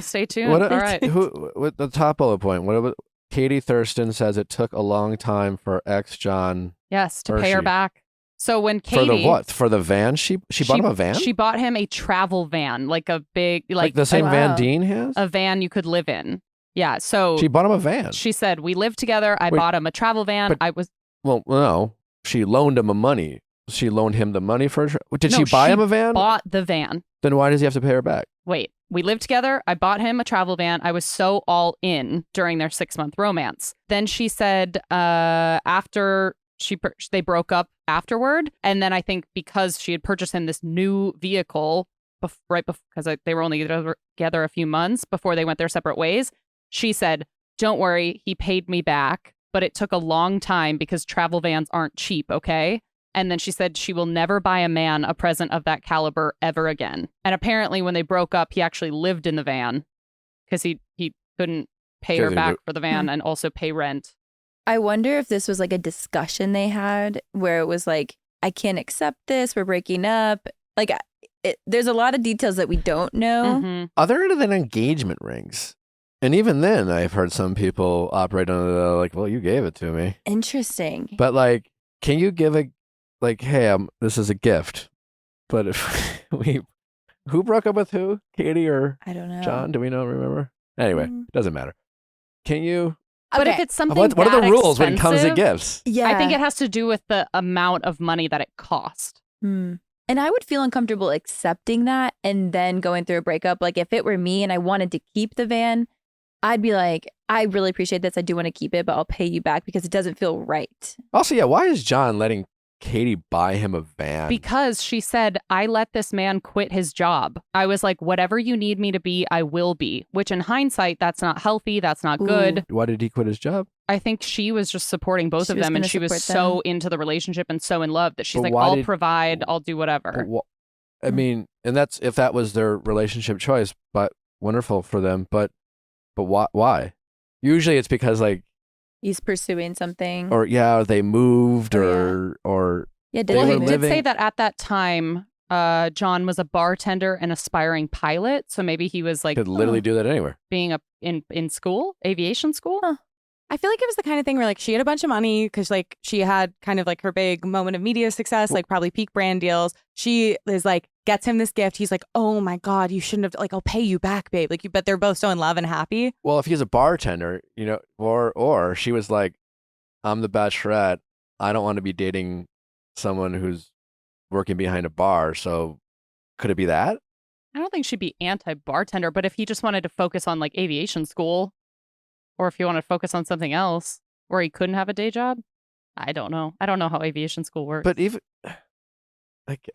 stay tuned. What? All right. Who? With the top bullet point? What? Katie Thurston says it took a long time for ex John Yes, to Or pay her she- back. So when Katie for the what? For the van? She bought him a van? She bought him a travel van, like a big like the same wow. van Dean has? a van you could live in. Yeah. So She bought him a van. she said we lived together. I Wait, bought him a travel van. but- I was Well, no. She loaned him money. She loaned him the money for. Did No, she buy she him a van? bought the van. Then why does he have to pay her back? Wait, we lived together. I bought him a travel van. I was so all in during their 6-month romance. Then she said after they broke up afterward. And then I think because she had purchased him this new vehicle because they were only together a few months before they went their separate ways. She said, "Don't worry, he paid me back, but it took a long time because travel vans aren't cheap, okay?" And then she said she will never buy a man a present of that caliber ever again. And apparently when they broke up, he actually lived in the van because he couldn't pay her back for the van and also pay rent. I wonder if this was like a discussion they had where it was like, I can't accept this, we're breaking up. Like, there's a lot of details that we don't know. Mm-hmm. Other than engagement rings. And even then, I've heard some people operate on the like, well, you gave it to me. Interesting. But like, can you give hey, this is a gift. But if who broke up with who? Katie or I don't know. John? Do we remember? Anyway, it doesn't matter. Can you? But if it's something what are the rules when it comes to expensive, gifts? Yeah. I think it has to do with the amount of money that it cost. And I would feel uncomfortable accepting that and then going through a breakup. Like if it were me and I wanted to keep the van, I'd be like, I really appreciate this. I do want to keep it, but I'll pay you back because it doesn't feel right. Also, yeah, why is John letting Katie buy him a van? Because she said, I let this man quit his job. I was like, whatever you need me to be, I will be. Which in hindsight, that's not healthy. That's not good. Why did he quit his job? I think she was just supporting both of them. And she was so into the relationship and so in love that she's like, I'll provide, I'll do whatever. I mean, and that's if that was their relationship choice, but wonderful for them. But why? Usually it's because like, he's pursuing something. Or they moved or yeah, well, he did say that at that time, John was a bartender and aspiring pilot. So maybe he was like could literally do that anywhere. Being in school, aviation school. Huh. I feel like it was the kind of thing where like she had a bunch of money because like she had kind of like her big moment of media success, like probably peak brand deals. She is like gets him this gift. He's like, oh my God, you shouldn't have, like, I'll pay you back, babe. Like, but they're both so in love and happy. Well, if he's a bartender, or she was like, I'm the Bachelorette. I don't want to be dating someone who's working behind a bar. So could it be that? I don't think she'd be anti-bartender, but if he just wanted to focus on like aviation school, or if he wanted to focus on something else where he couldn't have a day job, I don't know. I don't know how aviation school works. But even like,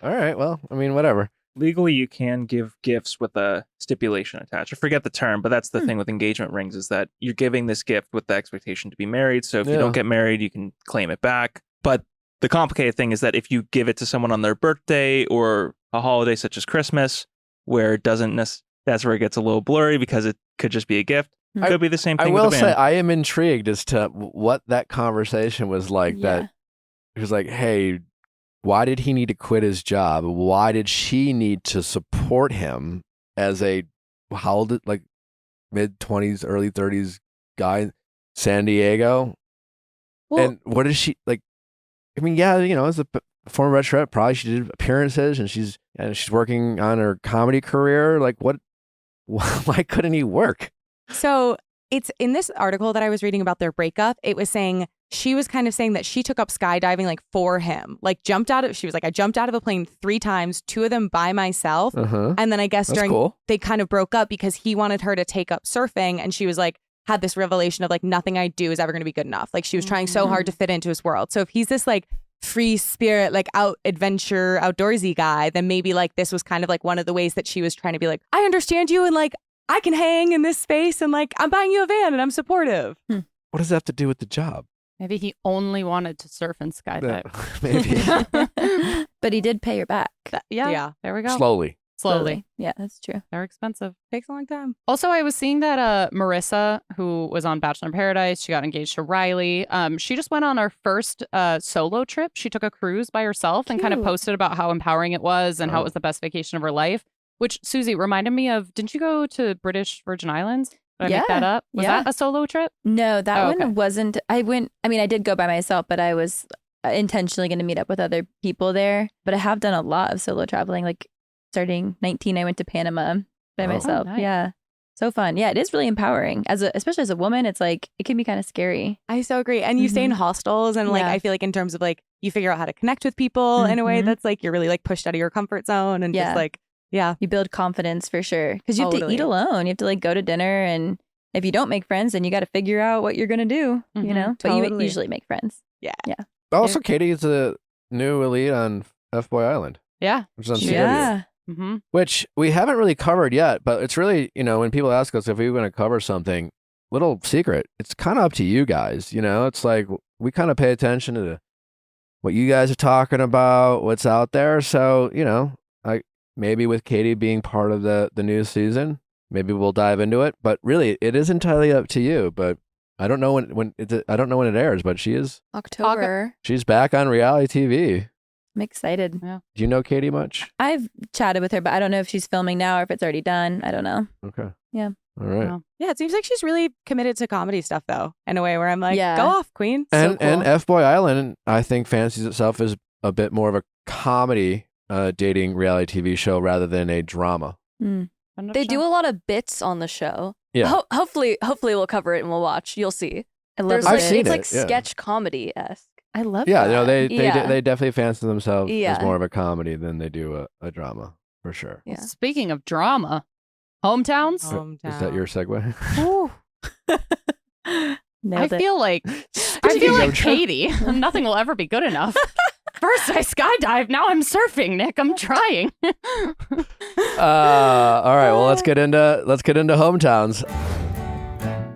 all right, well, I mean, whatever. Legally, you can give gifts with a stipulation attached. I forget the term, but that's the thing with engagement rings is that you're giving this gift with the expectation to be married. So if you don't get married, you can claim it back. But the complicated thing is that if you give it to someone on their birthday or a holiday such as Christmas, where it doesn't that's where it gets a little blurry because it could just be a gift. It could be the same thing. I will with a say band. I am intrigued as to what that conversation was like. Yeah. That it was like, hey, why did he need to quit his job? Why did she need to support him as a like mid-20s, early 30s guy in San Diego? Well, and what is she like? I mean, yeah, as a former Bachelorette, probably she did appearances and she's working on her comedy career. Like, what? Why couldn't he work? So it's in this article that I was reading about their breakup. It was saying she was kind of saying that she took up skydiving like for him, like she was like, I jumped out of a plane 3 times, 2 of them by myself. And then I guess they kind of broke up because he wanted her to take up surfing. And she was like, had this revelation of like, nothing I do is ever going to be good enough. Like she was trying so hard to fit into his world. So if he's this like free spirit, like outdoorsy guy, then maybe like this was kind of like one of the ways that she was trying to be like, I understand you and like, I can hang in this space and like, I'm buying you a van and I'm supportive. What does that have to do with the job? Maybe he only wanted to surf and skydive. Maybe. But he did pay her back. Yeah. There we go. Slowly. Yeah, that's true. They're expensive. Takes a long time. Also, I was seeing that Marissa, who was on Bachelor in Paradise, she got engaged to Riley. She just went on her first solo trip. She took a cruise by herself and kind of posted about how empowering it was and how it was the best vacation of her life. Which, Susie, reminded me of, didn't you go to British Virgin Islands? Did I make that up? Was that a solo trip? No, that one wasn't. I did go by myself, but I was intentionally going to meet up with other people there. But I have done a lot of solo traveling. Like starting 19, I went to Panama by myself. Nice. Yeah. So fun. Yeah, it is really empowering. Especially as a woman, it's like, it can be kind of scary. I so agree. And you stay in hostels and like, I feel like in terms of like, you figure out how to connect with people in a way that's like, you're really like pushed out of your comfort zone and just like, you build confidence for sure. Because you have to eat alone. You have to like go to dinner. And if you don't make friends, then you got to figure out what you're going to do, you know? But you usually make friends. Yeah. Also, Katie is a new elite on F-Boy Island. Yeah. Which is on series. Yeah. Mm-hmm. which we haven't really covered yet, but it's really, when people ask us if we want to cover something, little secret, it's kind of up to you guys. It's like we kind of pay attention to what you guys are talking about, what's out there. So, maybe with Katie being part of the new season, maybe we'll dive into it. But really, it is entirely up to you. But I don't know when it airs, but October. she's back on reality TV. I'm excited. Yeah. Do you know Katie much? I've chatted with her, but I don't know if she's filming now or if it's already done. I don't know. Okay. Yeah. All right. Wow. Yeah, it seems like she's really committed to comedy stuff, though, in a way where I'm like, Yeah. go off, queen. And cool. F-Boy Island, I think, fancies itself as a bit more of a comedy dating reality TV show rather than a drama. Mm. They do a lot of bits on the show. Yeah. Hopefully we'll cover it and we'll watch. You'll see. I love There's it. I've seen it's it, like yeah. sketch comedy-esque. I love Yeah, that. they definitely fancy themselves as Yeah. more of a comedy than they do a drama, for sure. Yeah. Speaking of drama, hometowns. Is that your segue? Ooh. Nailed it. I feel like Katie. Nothing will ever be good enough. First I skydive, now I'm surfing, Nick. I'm trying. All right, well, let's get into hometowns.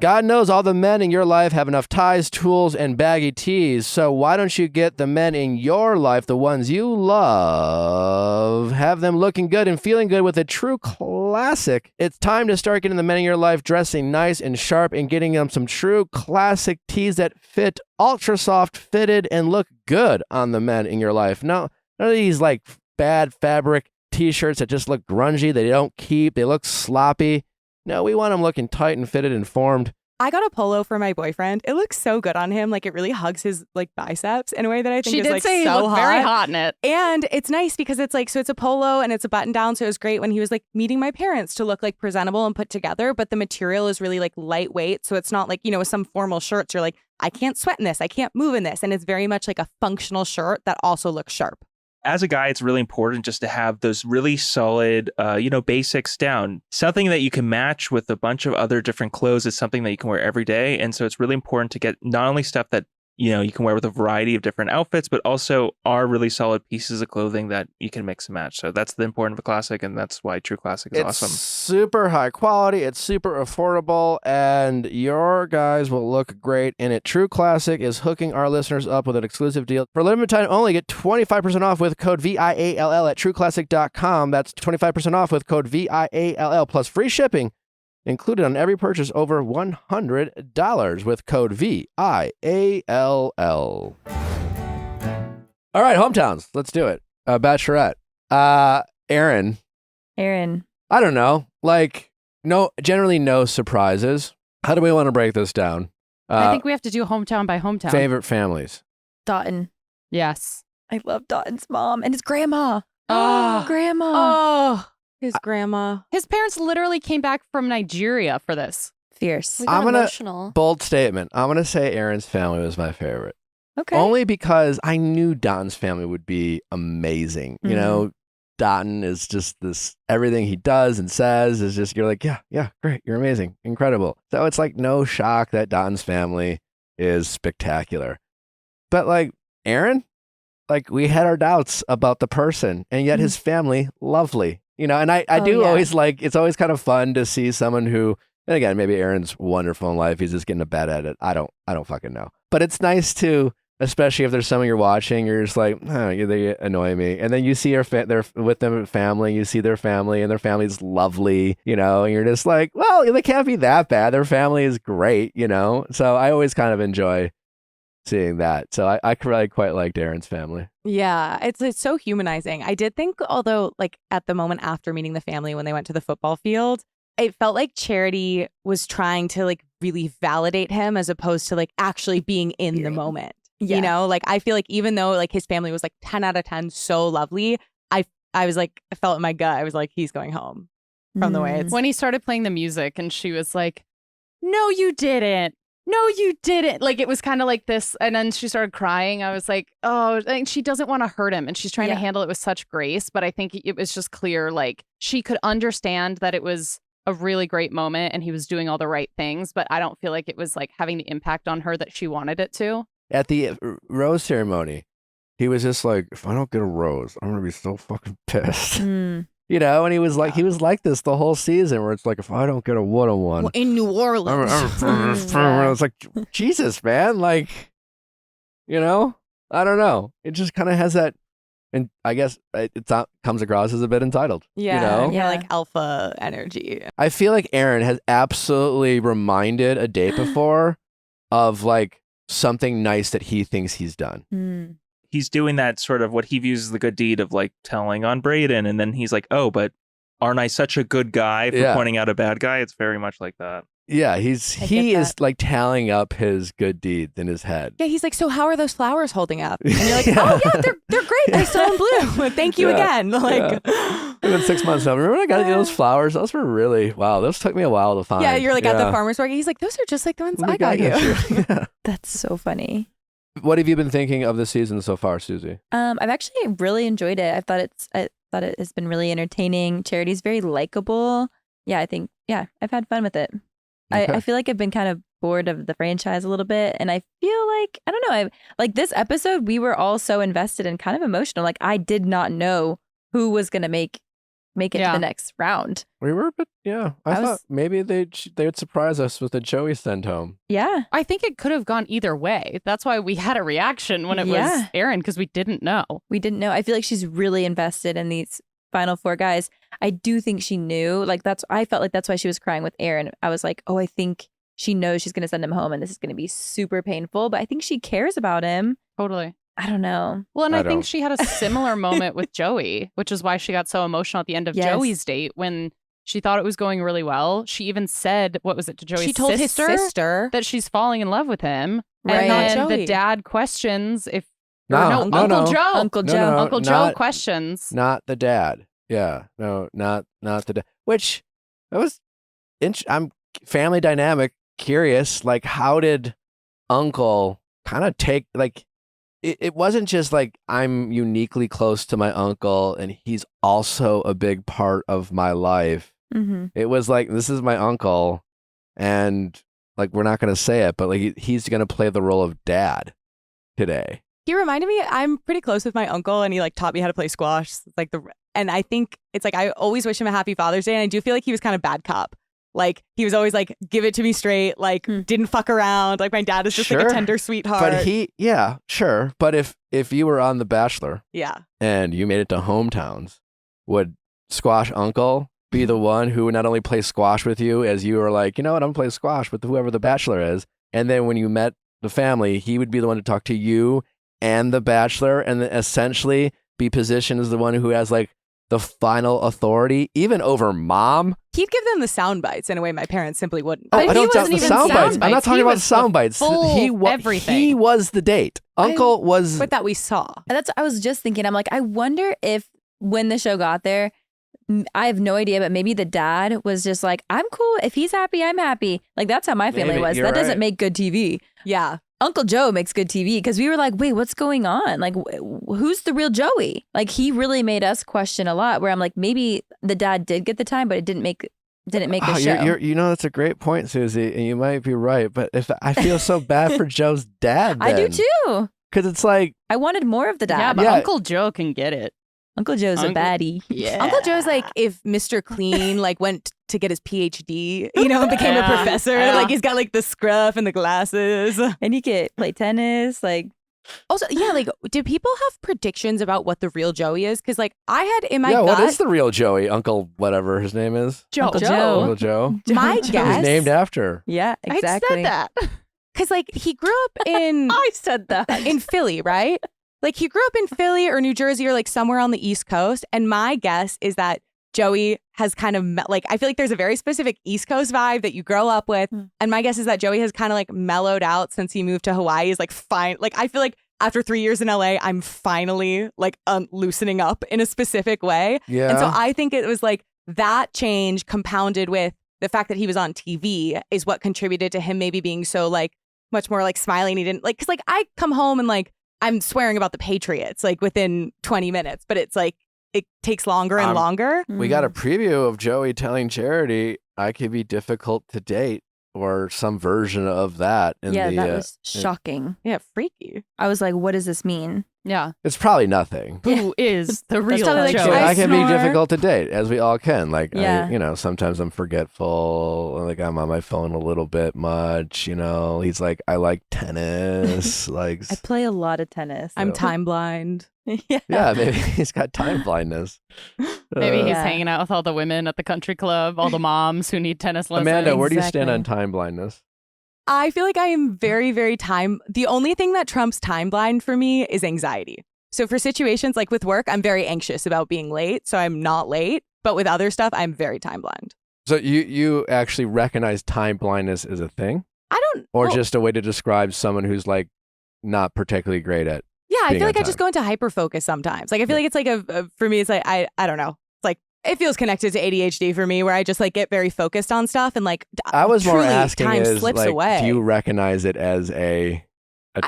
God knows all the men in your life have enough ties, tools, and baggy tees, so why don't you get the men in your life, the ones you love, have them looking good and feeling good with a true classic. It's time to start getting the men in your life dressing nice and sharp and getting them some true classic tees that fit, ultra soft fitted, and look good on the men in your life. No, none of these like bad fabric t-shirts that just look grungy, they don't keep, they look sloppy. No, we want them looking tight and fitted and formed. I got a polo for my boyfriend. It looks so good on him. Like it really hugs his like biceps in a way that I think She is did like say he so looked very hot in it. And it's nice because it's like, so it's a polo and it's a button down. So it was great when he was like meeting my parents to look like presentable and put together. But the material is really like lightweight. So it's not like, with some formal shirts, you're like, I can't sweat in this. I can't move in this. And it's very much like a functional shirt that also looks sharp. As a guy, it's really important just to have those really solid, basics down. Something that you can match with a bunch of other different clothes is something that you can wear every day. And so it's really important to get not only stuff that, you can wear with a variety of different outfits, but also are really solid pieces of clothing that you can mix and match. So that's the important of a classic. And that's why True Classic is awesome. Super high quality. It's super affordable. And your guys will look great in it. True Classic is hooking our listeners up with an exclusive deal. For a limited time only, get 25% off with code VIALL at trueclassic.com. That's 25% off with code VIALL plus free shipping included on every purchase over $100 with code VIALL. All right, hometowns. Let's do it. Bachelorette. Aaron. I don't know. Generally no surprises. How do we want to break this down? I think we have to do hometown by hometown. Favorite families. Dotton. Yes. I love Dotton's mom and his grandma. Oh, grandma. Oh, his grandma. His parents literally came back from Nigeria for this. Fierce. We got I'm gonna- emotional. Bold statement. I'm going to say Aaron's family was my favorite. Okay. Only because I knew Dotton's family would be amazing. Mhm. Dotton is just this, everything he does and says is just, you're like, yeah, great. You're amazing. Incredible. So it's like no shock that Dotton's family is spectacular. But Aaron, we had our doubts about the person and yet his family, lovely. And I do always it's always kind of fun to see someone who, and again, maybe Aaron's wonderful in life. He's just getting bad at it. I don't fucking know. But it's nice to, especially if there's someone you're watching, you're just like, they annoy me. And then you see they're with them family, you see their family and their family's lovely, and you're just like, well, they can't be that bad. Their family is great, So I always kind of enjoy seeing that. So I really quite liked Aaron's family. Yeah, it's so humanizing. I did think, although at the moment after meeting the family when they went to the football field, it felt like Charity was trying to really validate him as opposed to actually being in the moment. Yeah. I feel like even though his family was 10 out of 10 so lovely, I was I felt in my gut, I was like, he's going home from the way it's. When he started playing the music and she was like, no, you didn't. No, you didn't. It was kind of like this. And then she started crying. I was like, oh, she doesn't want to hurt him. And she's trying to handle it with such grace. But I think it was just clear, she could understand that it was a really great moment and he was doing all the right things. But I don't feel like it was having the impact on her that she wanted it to. At the rose ceremony, he was just like, if I don't get a rose, I'm going to be so fucking pissed. You know, and he was like this the whole season where it's like, if I don't get a one-on-one in New Orleans. it's like, Jesus, man. Like, you know, I don't know. It just kind of has that, and I guess comes across as a bit entitled. Yeah, You know? yeah, like alpha energy. I feel like Aaron has absolutely reminded a date before of like something nice that he thinks he's done. Mm. He's doing that sort of what he views as the good deed of like telling on Brayden. And then he's like, oh, but aren't I such a good guy for pointing out a bad guy? It's very much like that. Yeah, he is like tallying up his good deeds in his head. Yeah, he's like, so how are those flowers holding up? And you're like, oh yeah, they're great. They're still in bloom. Thank you again. Like, It's been 6 months now. Remember when I got you those flowers? Those were really, wow, those took me a while to find. yeah, you're like at the farmer's market. He's like, those are just like the ones I got you. Yeah. That's so funny. What have you been thinking of this season so far, Susie? I've actually really enjoyed it. I thought it has been really entertaining. Charity's very likable. Yeah, I've had fun with it. Okay. I feel like I've been kind of bored of the franchise a little bit, and I feel like I don't know. Like this episode, we were all so invested and kind of emotional. Like I did not know who was gonna make it to the next round. We were, but yeah, I thought maybe they would surprise us with a Joey send home. Yeah, I think it could have gone either way. That's why we had a reaction when it was Aaron, because we didn't know. I feel like she's really invested in these final four guys. I do think she knew. Like I felt like that's why she was crying with Aaron. I was like, oh, I think she knows she's going to send him home and this is going to be super painful. But I think she cares about him. Totally. I don't know. Well, and I think she had a similar moment with Joey, which is why she got so emotional at the end of Joey's date when she thought it was going really well. She even said, what was it to Joey's She told his sister that she's falling in love with him. Right. And then Joey. the dad questions if Uncle Joe. Uncle Joe questions. Not the dad. Yeah. No, not the dad. Which that was I'm family dynamic curious. Like, how did Uncle kind of take like it wasn't just like I'm uniquely close to my uncle and he's also a big part of my life. Mm-hmm. It was like, this is my uncle and like, we're not going to say it, but like he's going to play the role of dad today. He reminded me, I'm pretty close with my uncle and he like taught me how to play squash. Like and I think it's like, I always wish him a happy Father's Day. And I do feel like he was kind of bad cop. Like he was always like, give it to me straight. Like didn't fuck around. Like my dad is just like a tender sweetheart. But sure. But if you were on The Bachelor, and you made it to hometowns, would Squash Uncle be the one who would not only play squash with you as you were like, you know what, I'm playing squash with whoever The Bachelor is, and then when you met the family, he would be the one to talk to you and The Bachelor, and then essentially be positioned as the one who has like the final authority, even over mom. He'd give them the sound bites in a way my parents simply wouldn't. Oh, But I don't doubt the even sound bites. sound I'm not bites. talking He about was sound the bites. full everything. He was the date. Uncle was. But that we saw. And I was just thinking, I'm like, I wonder if when the show got there, I have no idea, but maybe the dad was just like, I'm cool. If he's happy, I'm happy. Like that's how my family Maybe. was. You're That doesn't right. make good TV. Yeah. Uncle Joe makes good TV because we were like, wait, what's going on? Like, who's the real Joey? Like, he really made us question a lot. Where I'm like, maybe the dad did get the time, but it didn't make the show. You know, that's a great point, Susie, and you might be right. But if I feel so bad for Joe's dad, I do too. Because it's like, I wanted more of the dad. Yeah, but Yeah. Uncle Joe can get it. Uncle Joe's a baddie. Yeah. Uncle Joe's like if Mr. Clean like went to get his PhD, you know, and became a professor. Like he's got like the scruff and the glasses. And he could play tennis. Like, Also, yeah, like did people have predictions about what the real Joey is? Because like I had in my yeah, gut, what is the real Joey? Uncle whatever his name is? Uncle Joe. Uncle Joe. my He was guess named after. Yeah, I exactly. said that. because like he grew up in I said that. in Philly, right? Like he grew up in Philly or New Jersey or like somewhere on the East Coast. And my guess is that Joey has kind of like, I feel like there's a very specific East Coast vibe that you grow up with. And my guess is that Joey has kind of like mellowed out since he moved to Hawaii. Is like fine. Like I feel like after 3 years in LA, I'm finally like loosening up in a specific way. Yeah. And so I think it was like that change compounded with the fact that he was on TV is what contributed to him maybe being so like much more like smiling. He didn't like, cause like I come home and like, I'm swearing about the Patriots like within 20 minutes, but it's like it takes longer and longer. We got a preview of Joey telling Charity, I could be difficult to date, or some version of that. Yeah, that was shocking. Yeah, freaky. I was like, what does this mean? Yeah. It's probably nothing. Who is the real probably like Joey? I can be snore. difficult to date, as we all can. Like, Yeah. sometimes I'm forgetful. Like, I'm on my phone a little bit much. He's like, I like tennis. Like, I play a lot of tennis. I'm time blind. yeah. yeah, maybe he's got time blindness. Maybe he's Yeah. hanging out with all the women at the country club, all the moms who need tennis lessons. Amanda, where do you stand Exactly. on time blindness? I feel like I am very, very the only thing that trumps time blind for me is anxiety. So for situations like with work, I'm very anxious about being late. So I'm not late. But with other stuff, I'm very time blind. So you actually recognize time blindness as a thing, I don't. or well, just a way to describe someone who's like not particularly great at? Yeah, I being feel on like I just go into hyper focus sometimes. Like I feel like it's like for me, it's like I don't know. It's like it feels connected to ADHD for me, where I just like get very focused on stuff and like I was more truly, asking time is slips like, away. do you recognize it as a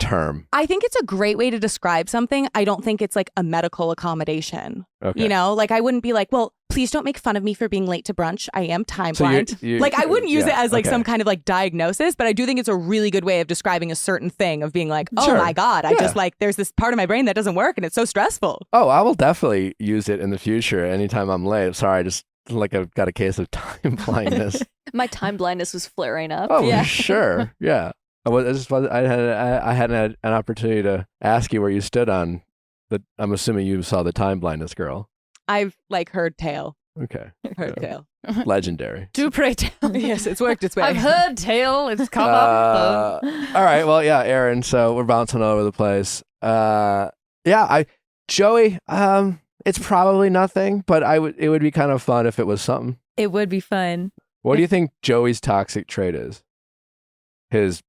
term? I think it's a great way to describe something. I don't think it's like a medical accommodation. Okay. Like I wouldn't be like, well, please don't make fun of me for being late to brunch. I am time So blind. Like I wouldn't use yeah, it as like okay. some kind of like diagnosis, but I do think it's a really good way of describing a certain thing of being like, oh Sure. my God, I Yeah. just like, there's this part of my brain that doesn't work and it's so stressful. Oh, I will definitely use it in the future anytime I'm late. Sorry, I just like I've got a case of time blindness. My time blindness was flaring up. Oh, Yeah. sure. Yeah. I hadn't had an opportunity to ask you where you stood on the. I'm assuming you saw the time blindness girl. I've like heard tale. Okay. Heard Yeah. tale. Legendary. Do pray tell. Yes, it's worked its way. I've heard tale. It's come up. All right. Well, yeah, Aaron. So we're bouncing all over the place. Joey. It's probably nothing, but it would be kind of fun if it was something. It would be fun. What do you think Joey's toxic trait is? His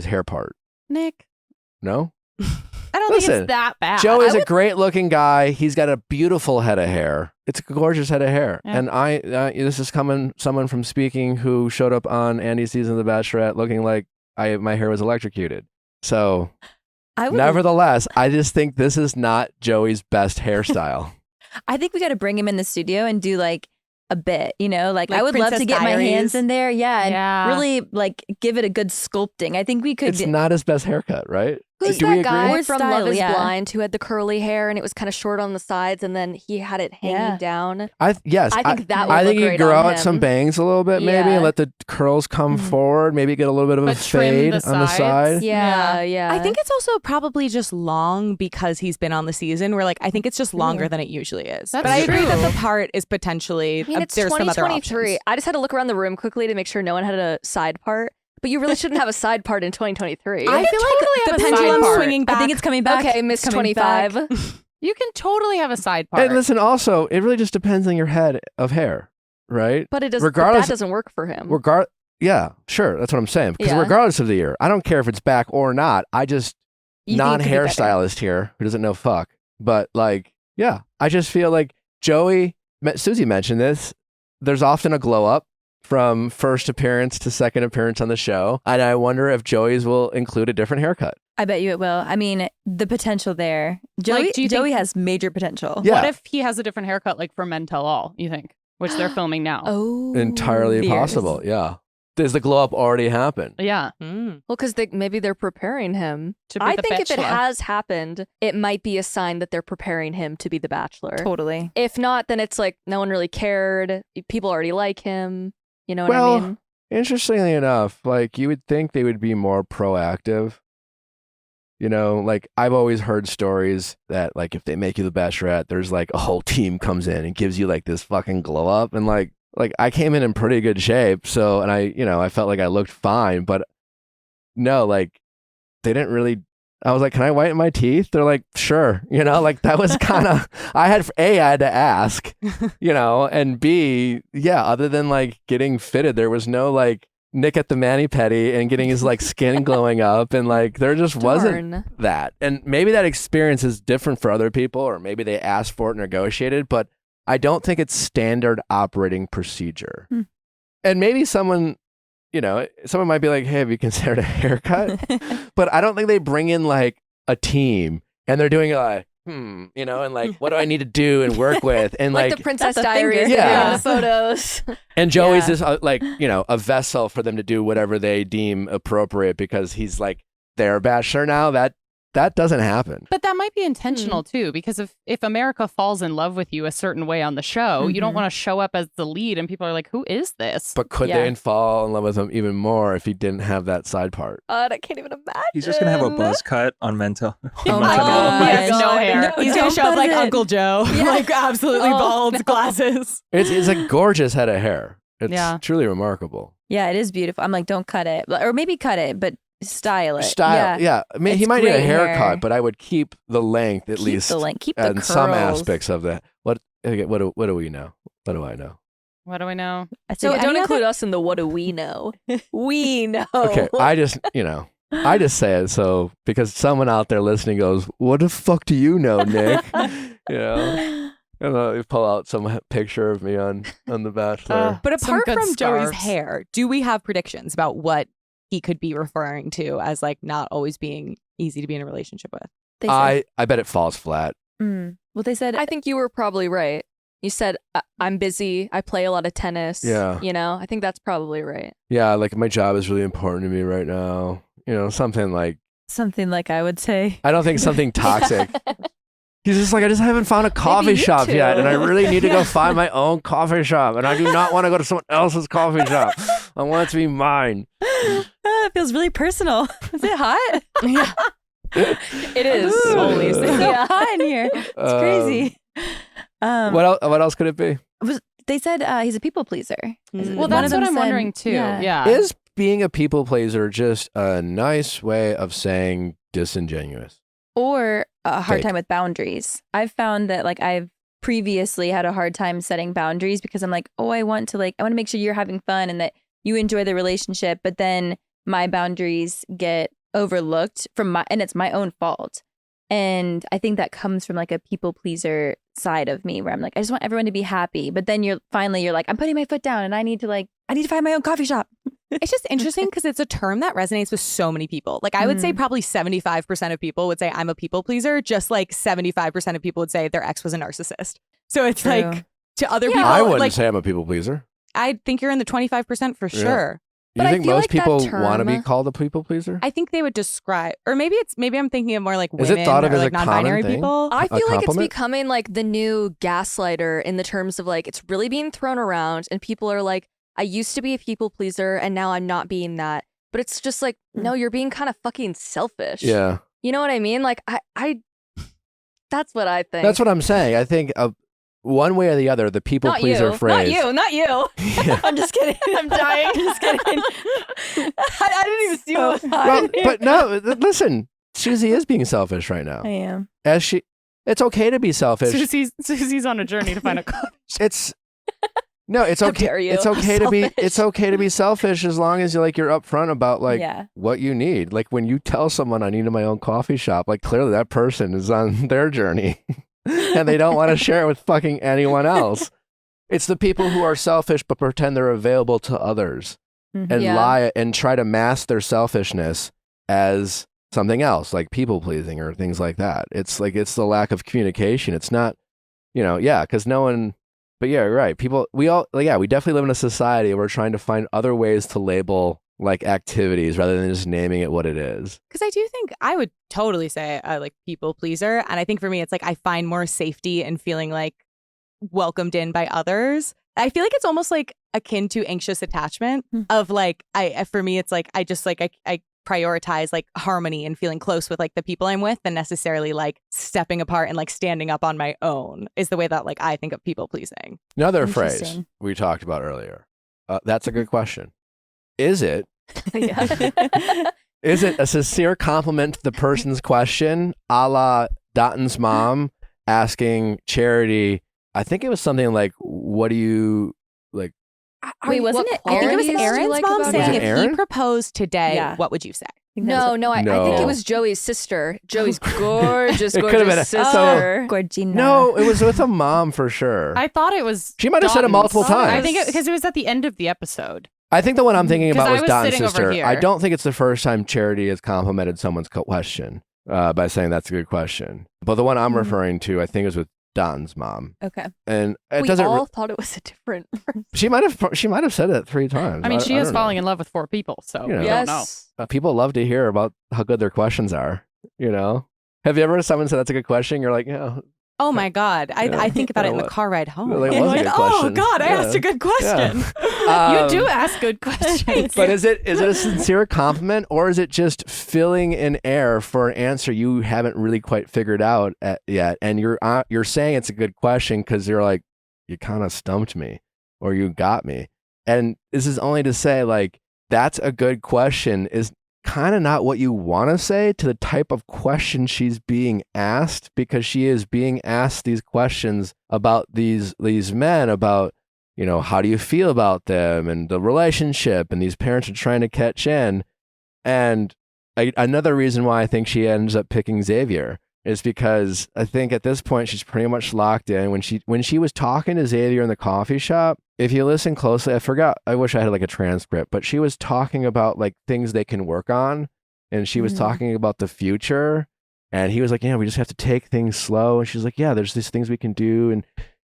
hair part. Nick, No? I don't think Listen, it's that bad. Joey's a great looking guy. He's got a beautiful head of hair. It's a gorgeous head of hair. Yeah. And this is someone from Speaking who showed up on Andy's season of The Bachelorette looking like my hair was electrocuted. So, I would. nevertheless, I just think this is not Joey's best hairstyle. I think we got to bring him in the studio and do like a bit, like I Like would love to Princess get my Diaries? hands in there. Yeah. And Yeah. really like give it a good sculpting. I think we could. It's not his best haircut, right? Who's Do we that agree? guy More from style, Love is yeah. Blind who had the curly hair and it was kind of short on the sides and then he had it hanging Yeah. down? Yes. I think that would I think look you great grow on out some him. bangs a little bit, maybe, Yeah. and let the curls come forward. Maybe get a little bit of a But trim fade the on the sides. side. Yeah. I think it's also probably just long because he's been on the season where like I think it's just longer than it usually is. That's but I agree that true. the part is potentially I mean, it's there's some other 2023. options. I just had to look around the room quickly to make sure no one had a side part. But you really shouldn't have a side part in 2023. I feel totally like have the a side pendulum's part. swinging back. I think it's coming back. Okay, Miss Coming back. 25. You can totally have a side part. And listen, also, it really just depends on your head of hair, right? But Regardless- that doesn't work for him. Yeah, sure. That's what I'm saying. Because Yeah. regardless of the year, I don't care if it's back or not. I just You think it could be better. non-hairstylist here who doesn't know fuck. But like, yeah, I just feel like Susie mentioned this. There's often a glow up from first appearance to second appearance on the show, and I wonder if Joey's will include a different haircut. I bet you it will. I mean, the potential there. Joey, do you think- Joey has major potential. Yeah. What if he has a different haircut like for Men Tell All, you think? Which they're filming now. Oh. Entirely Fierce. possible. Yeah. Does the glow up already happen? Yeah. Mm. Well, because maybe they're preparing him. To be I the think if it Bachelor. has happened, it might be a sign that they're preparing him to be the Bachelor. Totally. If not, then it's like no one really cared. People already like him. You know what Well, I mean? Interestingly enough, like you would think they would be more proactive. Like I've always heard stories that like if they make you the Bachelorette, there's like a whole team comes in and gives you like this fucking glow up, and like I came in pretty good shape, so and I felt like I looked fine, but no, like they didn't really. I was like, can I whiten my teeth? They're like, sure. Like that was kind of, I had to ask, and B, yeah, other than like getting fitted, there was no like Nick at the mani-pedi and getting his like skin glowing up. And like, there just wasn't Darn. that. And maybe that experience is different for other people, or maybe they asked for it, negotiated, but I don't think it's standard operating procedure. And maybe someone might be like, hey, have you considered a haircut? But I don't think they bring in like a team and they're doing like, and like, what do I need to do and work with? And Like like, the Princess That's a Diaries, finger. Yeah. the photos. and Joey's Yeah. this a vessel for them to do whatever they deem appropriate because he's like their Bachelor now. That that doesn't happen. But that might be intentional too, because if America falls in love with you a certain way on the show, you don't want to show up as the lead and people are like, who is this? But could they fall in love with him even more if he didn't have that side part? I can't even imagine. He's just gonna have a buzz cut on mental. Oh my God. No hair. He's gonna show up like Uncle Joe, like absolutely bald, glasses. It's a gorgeous head of hair. It's truly remarkable. Yeah, it is beautiful. I'm like, don't cut it, or maybe cut it, but style it. Yeah. I mean, he might need a haircut, but I would keep the length at least. The length. Keep the and curls. some aspects of that. What do we know? What do I know? What do we know? So don't include us in the what do we know? We know. Okay, I just say it so because someone out there listening goes, "What the fuck do you know, Nick?" And you pull out some picture of me on The Bachelor. But apart from Joey's scarves. hair, do we have predictions about what he could be referring to as like not always being easy to be in a relationship with? They said, I bet it falls flat. well, they said, I think you were probably right. You said, I'm busy. I play a lot of tennis. Yeah. I think that's probably right. Yeah, like my job is really important to me right now. Something like I would say. I don't think something toxic. He's just like, I just haven't found a coffee shop yet, and I really need to go find my own coffee shop, and I do not want to go to someone else's coffee shop. I want it to be mine. It feels really personal. Is it hot? Yeah. It is. Holy, it's so hot in here. It's crazy. What else could it be? They said he's a people pleaser. Well, One that's of what them I'm said- wondering too. Yeah. Is being a people pleaser just a nice way of saying disingenuous? Or a hard Fake. time with boundaries. I've found that I've previously had a hard time setting boundaries because I'm like, I want to make sure you're having fun and that you enjoy the relationship, but then my boundaries get overlooked and it's my own fault. And I think that comes from a people pleaser side of me where I'm like, I just want everyone to be happy. But then you're like, I'm putting my foot down and I need to find my own coffee shop. It's just interesting because it's a term that resonates with so many people. I would say probably 75% of people would say I'm a people pleaser, just like 75% of people would say their ex was a narcissist. So it's True. to other people. I wouldn't say I'm a people pleaser. I think you're in the 25% for sure. You But I think feel most like that people want to be term- called a people pleaser? I think they would describe, or maybe I'm thinking of more like Is women it thought of or as like a common non-binary thing? people. I feel like it's compliment? becoming the new gaslighter in the terms of it's really being thrown around and people are like, I used to be a people pleaser and now I'm not being that. But it's just no, you're being kind of fucking selfish. Yeah. You know what I mean? I that's what I think. That's what I'm saying. I think one way or the other, the people Not pleaser you. phrase. Not you. Yeah. I'm just kidding. I'm dying. Just kidding. I didn't even see what was Well, but no, listen, Susie is being selfish right now. I am. It's okay to be selfish. Susie's on a journey to find a coffee. It's okay. How dare you? It's okay to be selfish as long as you're upfront about what you need. When you tell someone I needed my own coffee shop, clearly that person is on their journey and they don't want to share it with fucking anyone else. It's the people who are selfish but pretend they're available to others and lie and try to mask their selfishness as something else, like people pleasing or things like that. It's the lack of communication. It's not, because no one. But yeah, right. People, we definitely live in a society where we're trying to find other ways to label activities rather than just naming it what it is. Because I do think I would totally say people pleaser. And I think for me, it's I find more safety in feeling welcomed in by others. I feel like it's almost akin to anxious attachment of for me, it's I just I prioritize harmony and feeling close with the people I'm with than necessarily stepping apart and standing up on my own is the way that I think of people pleasing. Another phrase Interesting. we talked about earlier. That's a good question. Is it a sincere compliment to the person's question, a la Dotton's mom asking Charity? I think it was something like, "What do you like?" Wait, wasn't it? I think it was qualities do you Aaron's like mom about saying Was it if he Aaron? proposed today, Yeah. what would you say? No, I think No. it was Joey's sister. Joey's gorgeous, It could've been gorgeous a- sister. Gorgina. No, it was with a mom for sure. I thought it was. She might have said it Dotton's. multiple times. I think because it was at the end of the episode. I think the one I'm thinking 'Cause about I was was Don's sitting over sister. here. I don't think it's the first time Charity has complimented someone's question by saying that's a good question. But the one I'm referring to, I think, is with Don's mom, Okay. and it We doesn't. all thought it was a different. She might have said it 3 times. I mean, she is don't know. falling in love with 4 people, so You know. we don't know. Yes. People love to hear about how good their questions are. You know? Have you ever someone said that's a good question? You're like, yeah. Oh my God. I think about it in the car ride home. Like, I'm was a like, good oh question. God, I Yeah. asked a good question. You do ask good questions. But is it a sincere compliment, or is it just filling in air for an answer you haven't really quite figured out yet? And you're saying it's a good question because you're like, you kind of stumped me, or you got me. And this is only to say, like, that's a good question is kind of not what you want to say to the type of question she's being asked, because she is being asked these questions about these men, about, you know, how do you feel about them and the relationship, and these parents are trying to catch in. And another reason why I think she ends up picking Xavier is because I think at this point she's pretty much locked in. When she was talking to Xavier in the coffee shop, if you listen closely, I wish I had like a transcript, but she was talking about like things they can work on, and she was talking about the future, and he was like, yeah, we just have to take things slow, and she's like, yeah, there's these things we can do, and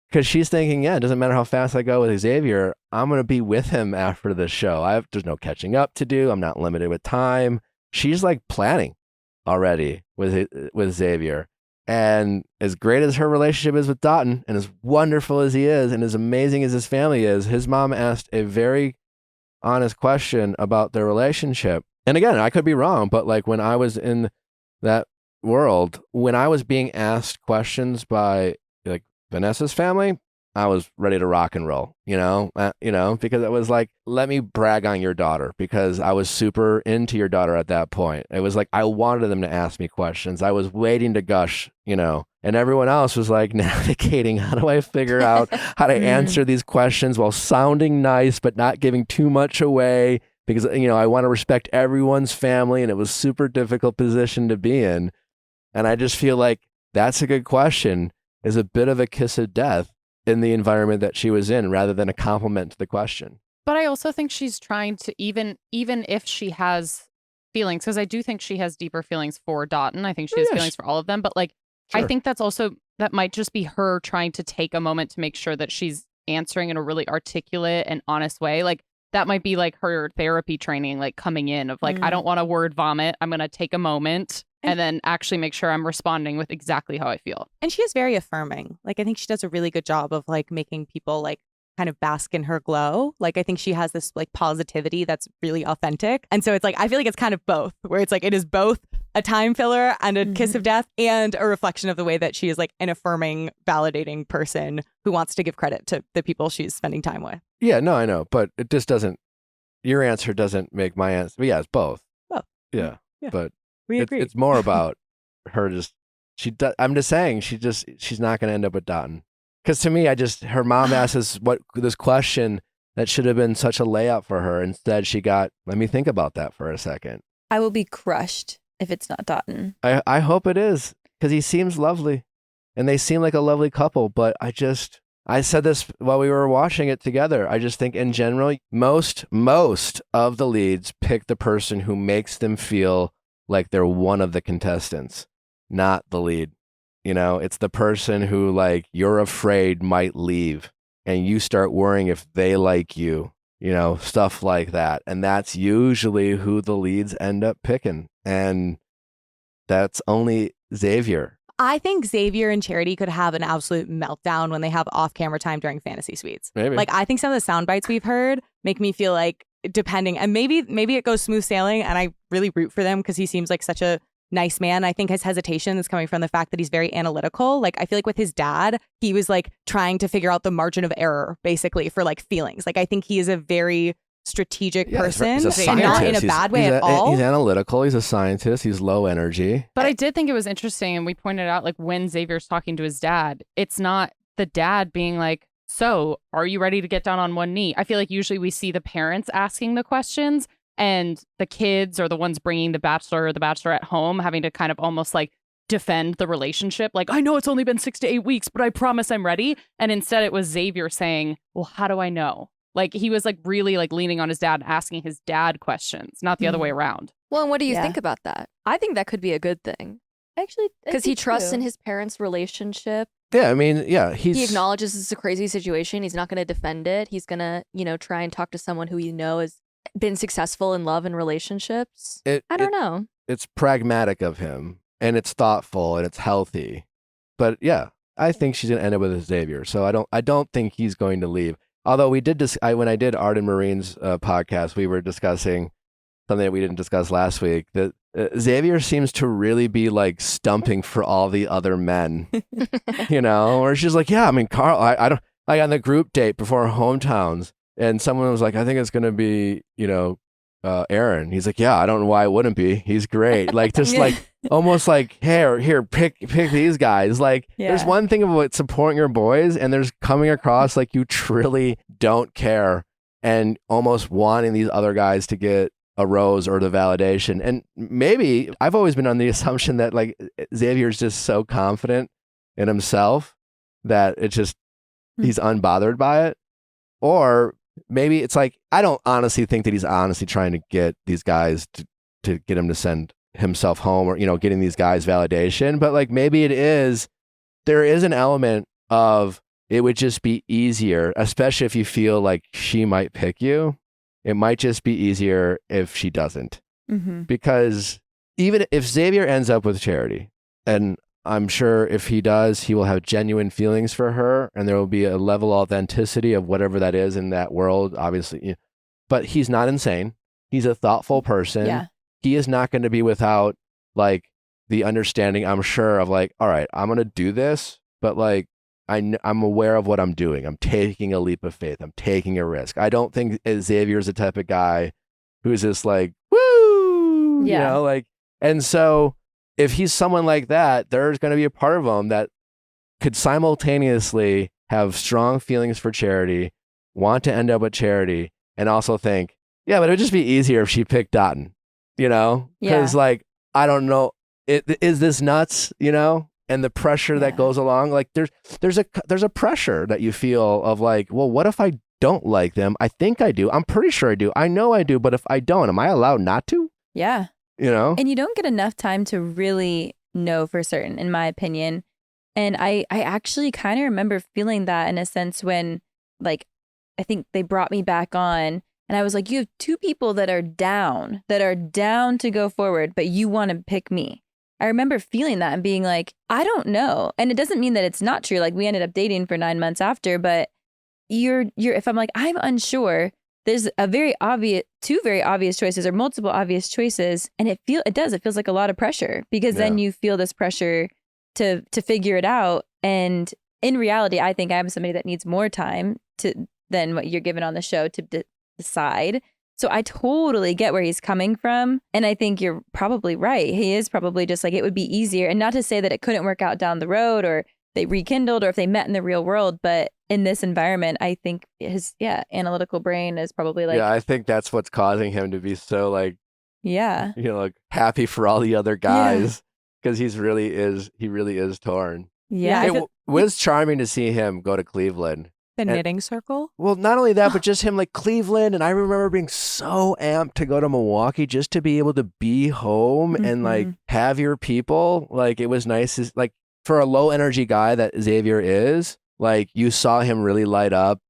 because she's thinking, yeah, it doesn't matter how fast I go with Xavier, I'm going to be with him after the show. There's no catching up to do. I'm not limited with time. She's like planning already with Xavier. And as great as her relationship is with Dotun, and as wonderful as he is, and as amazing as his family is, his mom asked a very honest question about their relationship. And again, I could be wrong, but like when I was in that world, when I was being asked questions by like Vanessa's family, I was ready to rock and roll, because it was like, let me brag on your daughter, because I was super into your daughter at that point. It was like, I wanted them to ask me questions. I was waiting to gush, and everyone else was like navigating, how do I figure out how to answer these questions while sounding nice, but not giving too much away, because, I want to respect everyone's family. And it was super difficult position to be in. And I just feel like that's a good question, is a bit of a kiss of death in the environment that she was in, rather than a compliment to the question. But I also think she's trying to, even if she has feelings, because I do think she has deeper feelings for Dotun. I think she has feelings for all of them. But like, I think that might just be her trying to take a moment to make sure that she's answering in a really articulate and honest way. Like that might be like her therapy training, like coming in of like, I don't want to word vomit. I'm going to take a moment and then actually make sure I'm responding with exactly how I feel. And she is very affirming. Like, I think she does a really good job of like making people like kind of bask in her glow. Like, I think she has this like positivity that's really authentic. And so it's like, I feel like it's kind of both, where it's like, it is both a time filler and a kiss of death, and a reflection of the way that she is like an affirming, validating person who wants to give credit to the people she's spending time with. Yeah, no, I know. But it just doesn't, your answer doesn't make my answer. But yeah, it's both. Both. Yeah. But we agree. It's more about her I'm just saying she's not going to end up with Dotun. Because to me, her mom asked this question that should have been such a layup for her. Instead, she got, let me think about that for a second. I will be crushed if it's not Dotun. I hope it is, because he seems lovely and they seem like a lovely couple. But I said this while we were watching it together. I just think in general, most of the leads pick the person who makes them feel like they're one of the contestants, not the lead. It's the person who like you're afraid might leave and you start worrying if they like you, stuff like that. And that's usually who the leads end up picking. And that's only Xavier. I think Xavier and Charity could have an absolute meltdown when they have off-camera time during fantasy suites. Maybe. Like, I think some of the sound bites we've heard make me feel like, depending, and maybe it goes smooth sailing, and I really root for them because he seems like such a nice man. I think his hesitation is coming from the fact that he's very analytical. Like, I feel like with his dad, he was like trying to figure out the margin of error basically for like feelings. Like, I think he is a very strategic person, he's a and scientist. not in a bad way at all. He's analytical. He's a scientist. He's low energy. But I did think it was interesting, and we pointed out like when Xavier's talking to his dad, it's not the dad being like, so are you ready to get down on one knee? I feel like usually we see the parents asking the questions, and the kids are the ones bringing the bachelor or the bachelorette home, having to kind of almost like defend the relationship. Like, I know it's only been 6 to 8 weeks, but I promise I'm ready. And instead it was Xavier saying, well, how do I know? Like, he was like really like leaning on his dad, asking his dad questions, not the other way around. Well, and what do you think about that? I think that could be a good thing. Actually, because he trusts in his parents' relationship. Yeah, I mean, yeah, he acknowledges it's a crazy situation. He's not going to defend it. He's going to, try and talk to someone who has been successful in love and relationships. I don't know. It's pragmatic of him. and it's thoughtful and it's healthy. But yeah, I think she's gonna end up with Xavier. So I don't think he's going to leave. Although we did when I did Art and Marine's podcast, we were discussing something that we didn't discuss last week. That Xavier seems to really be like stumping for all the other men, you know, or she's like, yeah, I mean, Carl, I don't like on the group date before hometowns, and someone was like, I think it's gonna be, you know, Aaron. He's like, yeah, I don't know why it wouldn't be. He's great. Like just like almost like, here, pick these guys. Like there's one thing about supporting your boys, and there's coming across like you truly don't care and almost wanting these other guys to get a rose or the validation. And maybe I've always been on the assumption that like Xavier's just so confident in himself that it's just he's unbothered by it. Or maybe it's like, I don't honestly think that he's honestly trying to get these guys to get him to send himself home, or, you know, getting these guys validation. But like maybe there is an element of it would just be easier, especially if you feel like she might pick you. It might just be easier if she doesn't. Mm-hmm. Because even if Xavier ends up with Charity, and I'm sure if he does, he will have genuine feelings for her, and there will be a level of authenticity of whatever that is in that world, obviously. But he's not insane. He's a thoughtful person. Yeah. He is not going to be without like the understanding, I'm sure, of like, all right, I'm going to do this, but like, I'm aware of what I'm doing. I'm taking a leap of faith. I'm taking a risk. I don't think Xavier's the type of guy who's just like, woo, you know, like, and so if he's someone like that, there's going to be a part of him that could simultaneously have strong feelings for Charity, want to end up with Charity, and also think, yeah, but it would just be easier if she picked Dotun, you know? Because like, I don't know, is this nuts, you know? And the pressure that goes along, like there's a pressure that you feel of like, well, what if I don't like them? I think I do. I'm pretty sure I do. I know I do. But if I don't, am I allowed not to? Yeah. You know? And you don't get enough time to really know for certain, in my opinion. And I actually kind of remember feeling that in a sense when, like, I think they brought me back on and I was like, you have two people that are down to go forward, but you want to pick me. I remember feeling that and being like, I don't know. And it doesn't mean that it's not true. Like we ended up dating for 9 months after, but if I'm like, I'm unsure, there's two very obvious choices or multiple obvious choices. And it feels like a lot of pressure because then you feel this pressure to figure it out. And in reality, I think I'm somebody that needs more time than what you're given on the show to decide. So I totally get where he's coming from. And I think you're probably right. He is probably just like, it would be easier. And not to say that it couldn't work out down the road or they rekindled or if they met in the real world. But in this environment, I think his analytical brain is probably like. Yeah, I think that's what's causing him to be so like, yeah, you know, like happy for all the other guys because he really is torn. Yeah. It was charming to see him go to Cleveland. The knitting circle? Well, not only that, but just him like Cleveland. And I remember being so amped to go to Milwaukee just to be able to be home and like have your people. Like it was nice. Like for a low energy guy that Xavier is, like you saw him really light up,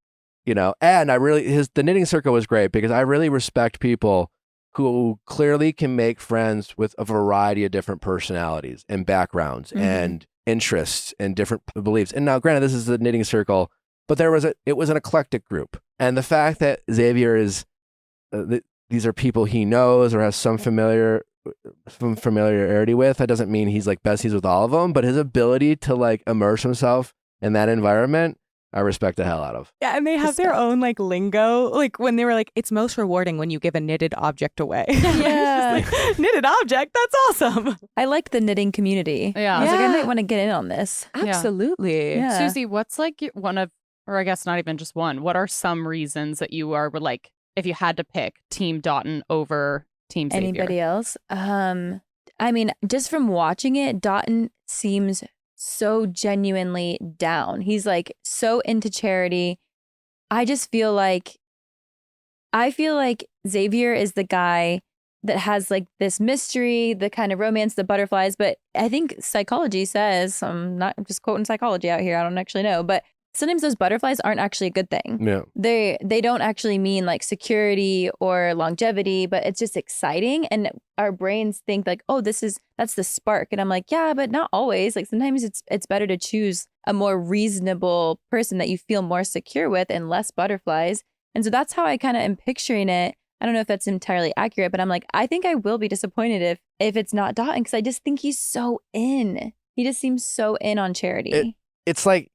you know, and the knitting circle was great because I really respect people who clearly can make friends with a variety of different personalities and backgrounds and interests and different beliefs. And now granted, this is the knitting circle, but it was an eclectic group. And the fact that Xavier is, these are people he knows or has some familiarity with, that doesn't mean he's like besties with all of them, but his ability to like immerse himself in that environment, I respect the hell out of. Yeah, and they have their own like lingo. Like when they were like, it's most rewarding when you give a knitted object away. Yeah. Like, knitted object, that's awesome. I like the knitting community. Yeah. I was like, I might want to get in on this. Absolutely. Yeah. Susie, what's like or I guess not even just one, what are some reasons that you were like, if you had to pick Team Dotun over Team Xavier? Anybody else? I mean, just from watching it, Dotun seems so genuinely down. He's like so into Charity. I feel like Xavier is the guy that has like this mystery, the kind of romance, the butterflies. But I think psychology says, I'm just quoting psychology out here, I don't actually know, but sometimes those butterflies aren't actually a good thing. Yeah. They don't actually mean like security or longevity, but it's just exciting. And our brains think like, oh, that's the spark. And I'm like, yeah, but not always. Like sometimes it's better to choose a more reasonable person that you feel more secure with and less butterflies. And so that's how I kind of am picturing it. I don't know if that's entirely accurate, but I'm like, I think I will be disappointed if it's not Dotun, because I just think he's so in. He just seems so in on Charity. It's like,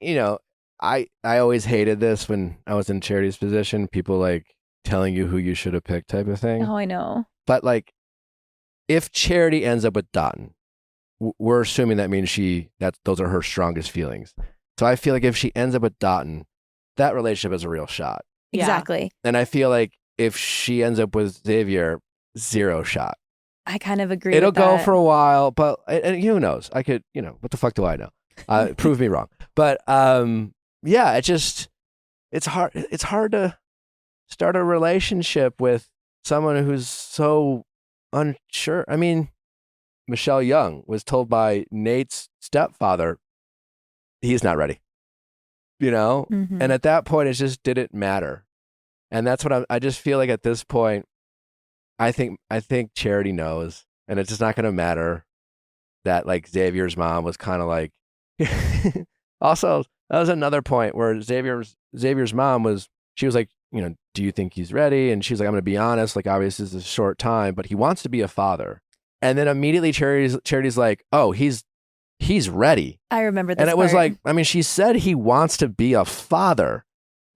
I always hated this when I was in Charity's position, people like telling you who you should have picked type of thing. Oh, I know. But like, if Charity ends up with Dotun, we're assuming that means those are her strongest feelings. So I feel like if she ends up with Dotun, that relationship is a real shot. Exactly. And I feel like if she ends up with Xavier, 0 shot. I kind of agree. It'll with go that. for a while, but and who knows? I could, what the fuck do I know? Prove me wrong. But yeah, it's hard. It's hard to start a relationship with someone who's so unsure. I mean, Michelle Young was told by Nate's stepfather, he's not ready, Mhm. and at that point, it just didn't matter. And that's what I just feel like at this point, I think Charity knows, and it's just not going to matter that like Xavier's mom was kind of like, also, that was another point where Xavier's mom she was like, do you think he's ready? And she's like, I'm going to be honest, like obviously this is a short time, but he wants to be a father. And then immediately Charity's like, oh, he's ready. I remember this. And it was part. like, I mean, she said he wants to be a father.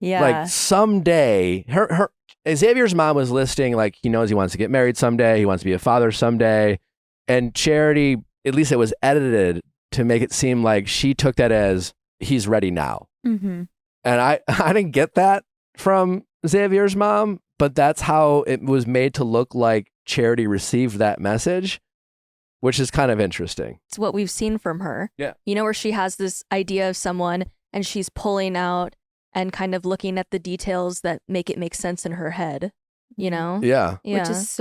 Yeah. Like someday, her Xavier's mom was listing like he knows he wants to get married someday, he wants to be a father someday, and Charity, at least it was edited to make it seem like she took that as he's ready now. Mm-hmm. And I didn't get that from Xavier's mom, but that's how it was made to look like Charity received that message, which is kind of interesting. It's what we've seen from her. Yeah. Where she has this idea of someone and she's pulling out and kind of looking at the details that make it make sense in her head, Yeah. Yeah. Which is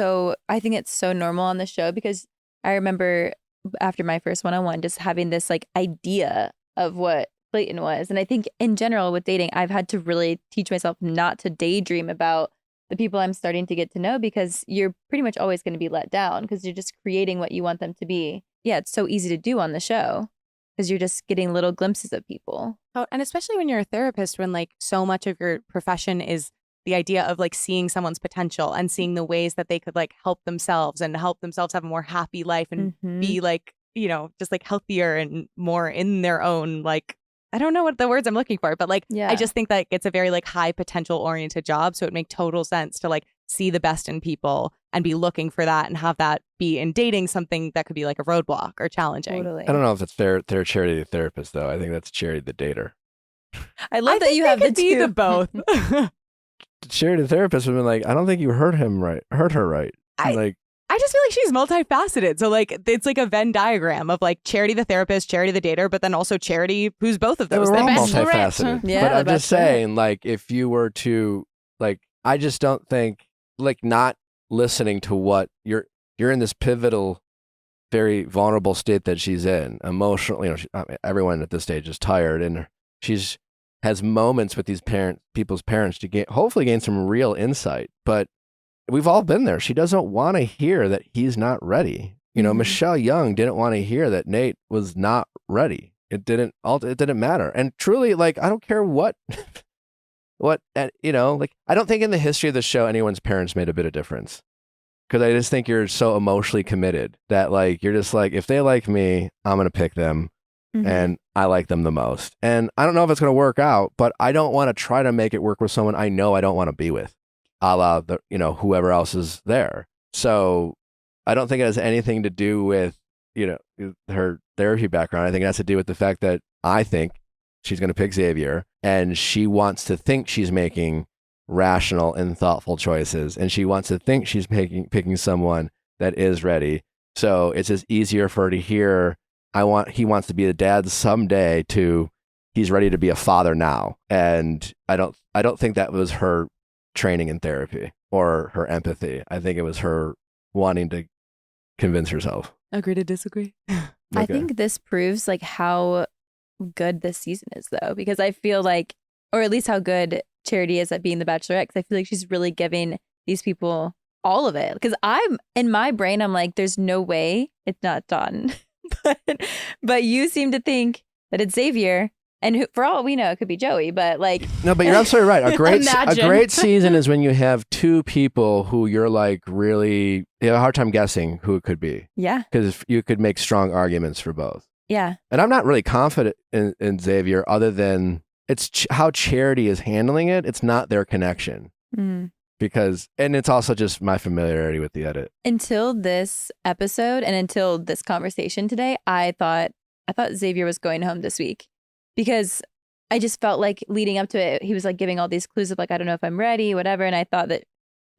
I think it's so normal on the show, because I remember after my first one-on-one just having this like idea of what Clayton was. And I think in general with dating, I've had to really teach myself not to daydream about the people I'm starting to get to know, because you're pretty much always going to be let down because you're just creating what you want them to be. Yeah, it's so easy to do on the show because you're just getting little glimpses of people. Oh, and especially when you're a therapist, when like so much of your profession is the idea of like seeing someone's potential and seeing the ways that they could like help themselves have a more happy life and be like, just like healthier and more in their own, like, I don't know what the words I'm looking for, but like, Yeah. I just think that it's a very like high potential oriented job. So it makes total sense to like see the best in people and be looking for that and have that be in dating something that could be like a roadblock or challenging. Totally. I don't know if it's their Charity the therapist though. I think that's Charity the dater. I love that think you they have the could be two. the both. Charity the therapist would have been like, I don't think you heard her right. I just feel like she's multifaceted. So like it's like a Venn diagram of like Charity the therapist, Charity the dater, but then also Charity who's both of those We're all things. Bachelorette. multifaceted. Yeah, but the I'm just Bachelorette. saying, like, if you were to, like, I just don't think, like, not listening to what you're in this pivotal, very vulnerable state that she's in, emotionally. Everyone at this stage is tired, and has moments with these people's parents to hopefully gain some real insight. But we've all been there. She doesn't want to hear that he's not ready. Michelle Young didn't want to hear that Nate was not ready. It didn't matter. And truly, like, I don't care what, like, I don't think in the history of the show, anyone's parents made a bit of difference. Cause I just think you're so emotionally committed that like, you're just like, if they like me, I'm going to pick them and I like them the most. And I don't know if it's going to work out, but I don't want to try to make it work with someone I know I don't want to be with, a la whoever else is there. So I don't think it has anything to do with, her therapy background. I think it has to do with the fact that I think she's going to pick Xavier and she wants to think she's making rational and thoughtful choices. And she wants to think she's picking someone that is ready. So it's just easier for her to hear, he wants to be a dad someday, to he's ready to be a father now. And I don't think that was her training in therapy or her empathy. I think it was her wanting to convince herself. Agree to disagree. I think this proves like how good this season is, though, because I feel like, or at least how good Charity is at being the Bachelorette, because I feel like she's really giving these people all of it. Because I'm in my brain, I'm like, there's no way it's not done. but you seem to think that it's Xavier, and for all we know, it could be Joey. But like, No, but you're absolutely right. A Imagine. great season is when you have two people who you're like really, you have a hard time guessing who it could be, yeah, because you could make strong arguments for both. yeah, And I'm not really confident in Xavier, other than it's how Charity is handling it. It's not their connection. Mm. Because, and it's also just my familiarity with the edit. Until this episode and until this conversation today, I thought Xavier was going home this week, because I just felt like leading up to it, he was like giving all these clues of like, I don't know if I'm ready, whatever. And I thought that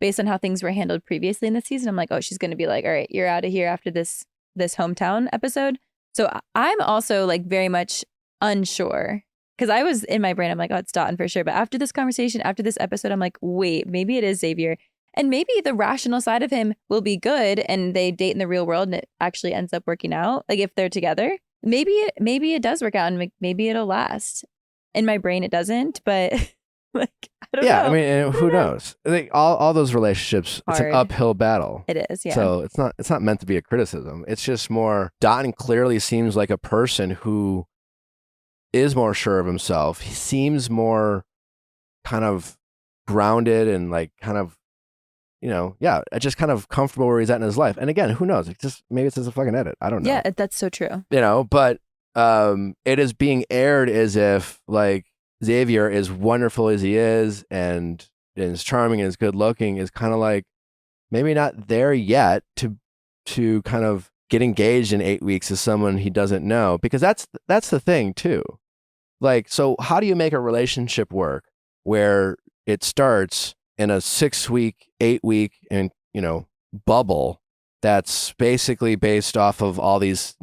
based on how things were handled previously in the season, I'm like, oh, she's going to be like, all right, you're out of here after this hometown episode. So I'm also like very much unsure, because I was in my brain, I'm like, oh, it's Dotun for sure. But after this conversation, after this episode, I'm like, wait, maybe it is Xavier. And maybe the rational side of him will be good and they date in the real world and it actually ends up working out. Like if they're together, maybe it does work out and maybe it'll last. In my brain, it doesn't, but like, I don't know. Yeah, I mean, and who knows? I think all those relationships, it's an Hard. uphill battle. It is, yeah. So it's not meant to be a criticism. It's just more, Dotun clearly seems like a person who is more sure of himself. He seems more kind of grounded and like kind of, just kind of comfortable where he's at in his life. And again, who knows? Maybe it's just a fucking edit. I don't know. Yeah, that's so true. But it is being aired as if like Xavier, as wonderful as he is and is charming and is good looking, is kind of like maybe not there yet to kind of get engaged in 8 weeks as someone he doesn't know, because that's the thing too. Like, so how do you make a relationship work where it starts in a 6 week, 8 week, and bubble that's basically based off of all these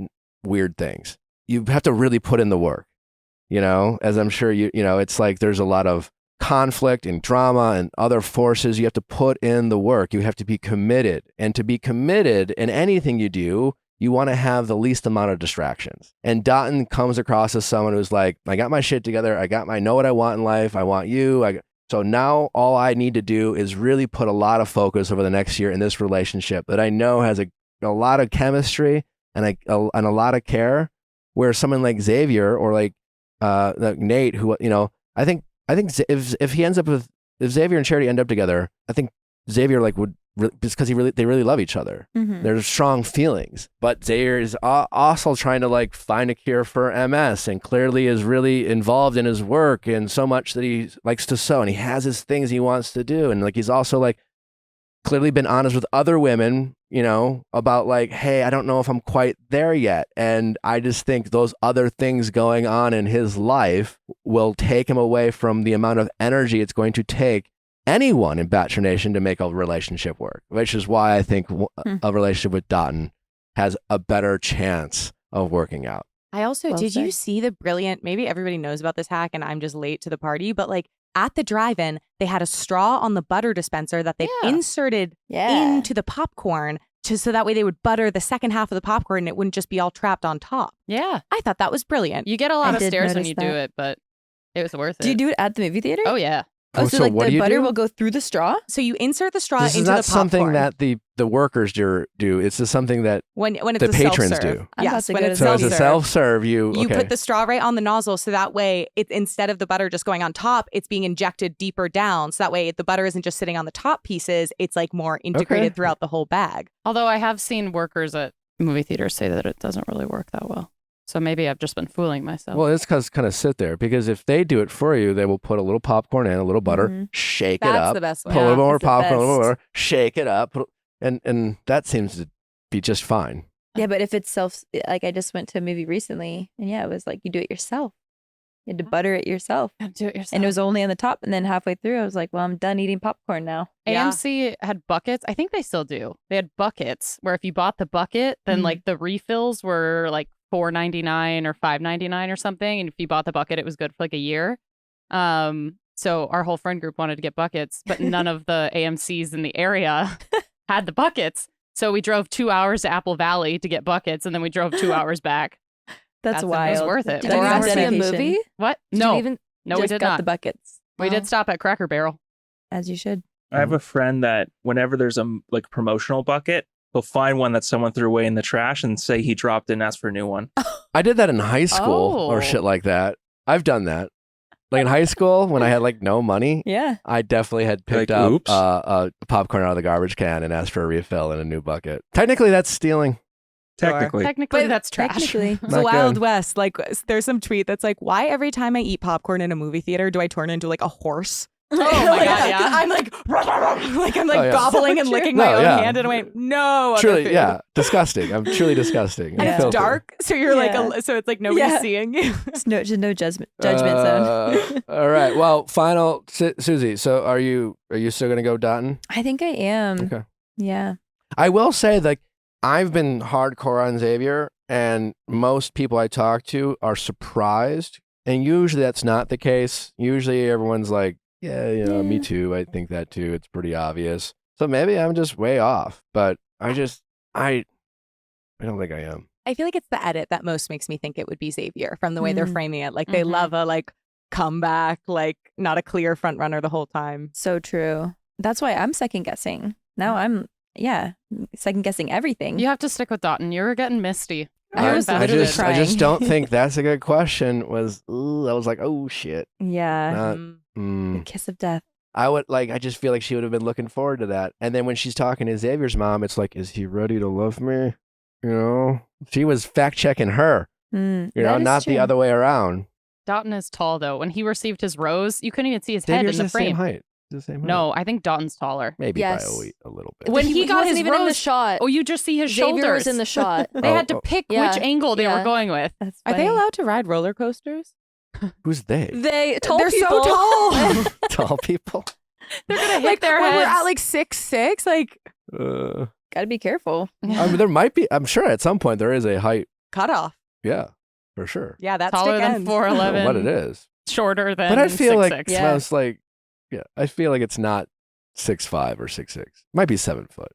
weird things? You have to really put in the work, as I'm sure it's like there's a lot of conflict and drama and other forces. You have to put in the work. You have to be committed. And to be committed in anything you do, you want to have the least amount of distractions. And Dotun comes across as someone who's like, I got my shit together. I know what I want in life. I want you. So now all I need to do is really put a lot of focus over the next year in this relationship that I know has a lot of chemistry and a lot of care, where someone like Xavier or like Nate, who, I think if he ends up with, if Xavier and Charity end up together, I think Xavier like would, because they really love each other. Mm-hmm. There's strong feelings, but Xavier is also trying to like find a cure for MS, and clearly is really involved in his work and so much that he likes to sew, and he has his things he wants to do, and like he's also like clearly been honest with other women, about like, hey, I don't know if I'm quite there yet. And I just think those other things going on in his life will take him away from the amount of energy it's going to take anyone in Bachelor Nation to make a relationship work, which is why I think a relationship with Dotun has a better chance of working out. I also, Well did you said. see the brilliant, maybe everybody knows about this hack and I'm just late to the party, but like at the drive-in, they had a straw on the butter dispenser that they Yeah. inserted Yeah. into the popcorn so that way they would butter the second half of the popcorn and it wouldn't just be all trapped on top. Yeah. I thought that was brilliant. You get a lot I of did stares when notice you do that. it, but it was worth it. Do you do it at the movie theater? Oh, yeah. Oh, so like what do the you butter do? will go through the straw? So you insert the straw This into is the not popcorn. something that the workers do. It's just something that when it's the a patrons self-serve. do. I'm about Yes, to when go to it's so it's a self-serve. self-serve. You Okay. put the straw right on the nozzle so that way it, instead of the butter just going on top, it's being injected deeper down. So that way the butter isn't just sitting on the top pieces. It's like more integrated Okay. throughout the whole bag. Although I have seen workers at movie theaters say that it doesn't really work that well. So maybe I've just been fooling myself. Well, it's because kind of sit there, because if they do it for you, they will put a little popcorn in, a little butter, Mhm. shake it That's up, the best way. put a little more that's the popcorn, a little best. more, shake it up, and that seems to be just fine. Yeah, but if it's like I just went to a movie recently and yeah, it was like you do it yourself. You had to butter it yourself. Gotta do it yourself. And it was only on the top. And then halfway through, I was like, well, I'm done eating popcorn now. Yeah. AMC had buckets. I think they still do. They had buckets where if you bought the bucket, then Mhm. like the refills were like $4.99 or $5.99 or something. And if you bought the bucket, it was good for like a year. So our whole friend group wanted to get buckets, but none of the AMCs in the area had the buckets. So we drove 2 hours to Apple Valley to get buckets, and then we drove 2 hours back. That's It was wild. worth it. Did 4 you even hours. see a dedication. movie? What? Did No, you even no, we Just did got not. the buckets, We did stop at Cracker Barrel. as you should. I have a friend that whenever there's a like promotional bucket, he'll find one that someone threw away in the trash and say he dropped it and ask for a new one. I did that in high school or Oh. shit like that. I've done that. Like in high school when I had like no money, Yeah. I definitely had picked Like, up oops. popcorn out of the garbage can and asked for a refill in a new bucket. Technically, that's stealing. Technically. Technically, But that's trash. Technically. It's the Not Wild good. West. Like, there's some tweet that's like, why every time I eat popcorn in a movie theater do I turn into like a horse? Oh my Like, God, yeah. I'm like I'm like Oh, yeah. gobbling and licking my No, own yeah. hand, and I'm like, no, other Truly, food. yeah, disgusting. I'm truly disgusting. And and it's filthy. dark, so you're Yeah. like, so it's like nobody's Yeah. seeing you. There's no judgment zone. All right. Well, final, Susie. So, are you still gonna go Dotton? I think I am. Okay. Yeah. I will say that I've been hardcore on Xavier, and most people I talk to are surprised. And usually that's not the case. Usually everyone's like, yeah, me Yeah. too. I think that too. It's pretty obvious. So maybe I'm just way off, but I don't think I am. I feel like it's the edit that most makes me think it would be Xavier from the way they're Mm. framing it. Like they Mhm. love a like comeback, like not a clear front runner the whole time. So true. That's why I'm second guessing. Now I'm, second guessing everything. You have to stick with Dotton. You're getting misty. I was I literally just crying. don't think that's a good question. I was like, oh shit. Yeah. Not- Mm. mm. The kiss of death. I just feel like she would have been looking forward to that. And then when she's talking to Xavier's mom, it's like, is he ready to love me? She was fact checking her, That is not the true. other way around. Dotton is tall, though. When he received his rose, you couldn't even see his head Xavier's in the the same frame. height. He's the same height. No, I think Dotton's taller. Maybe Yes. by a little bit. When he got wasn't his even in the rose- shot. Oh, you just see his Xavier shoulders. was in the shot. They had to Oh, pick yeah, which angle they were yeah. going with. That's Are they funny. allowed to ride roller coasters? Who's they? They tall They're people. so tall. Tall people. They're gonna hit like their when heads. we're at like 6'6", like Gotta be careful. I mean, there might be. I'm sure at some point there is a height. cutoff. Yeah, for sure. Yeah, that's taller stick than ends. I don't know 4'11", what it is, shorter than but I feel 6'6". like Yeah. it's like, I feel like it's not 6'5" or 6'6". Might be 7 foot.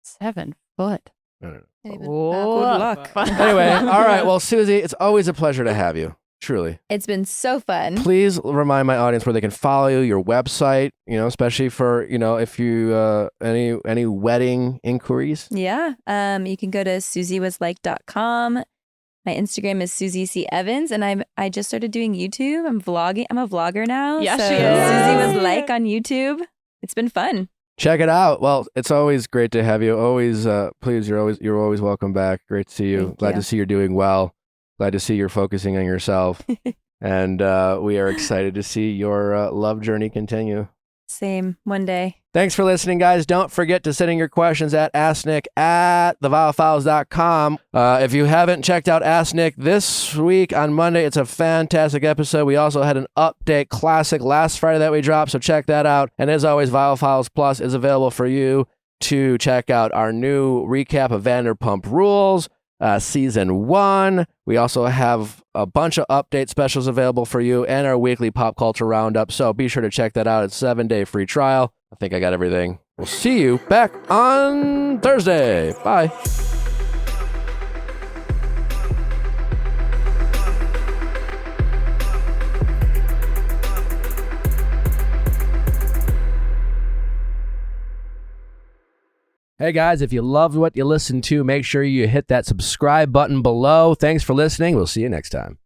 7 foot. I don't know. Can't even- Oh, good luck. Anyway, all right. Well, Susie, it's always a pleasure to have you. Truly. It's been so fun. Please remind my audience where they can follow you, your website, especially for, if you, any wedding inquiries. Yeah. You can go to susiewasLike.com. My Instagram is Susie C. Evans, and I just started doing YouTube. I'm vlogging. I'm a vlogger now. Yes, so she is. Susie Was Like on YouTube. It's been fun. Check it out. Well, it's always great to have you. Always, please, you're always welcome back. Great to see you. Thank Glad you. to see you're doing well. Glad to see you're focusing on yourself. And we are excited to see your love journey continue. Same. One day. Thanks for listening, guys. Don't forget to send in your questions at asknick@theviallfiles.com. If you haven't checked out Ask Nick this week on Monday, it's a fantastic episode. We also had an update classic last Friday that we dropped, so check that out. And as always, Viall Files Plus is available for you to check out our new recap of Vanderpump Rules. Season 1. We also have a bunch of update specials available for you and our weekly pop culture roundup. So be sure to check that out. It's a 7-day free trial. I think I got everything. We'll see you back on Thursday. Bye. Hey guys, if you loved what you listened to, make sure you hit that subscribe button below. Thanks for listening. We'll see you next time.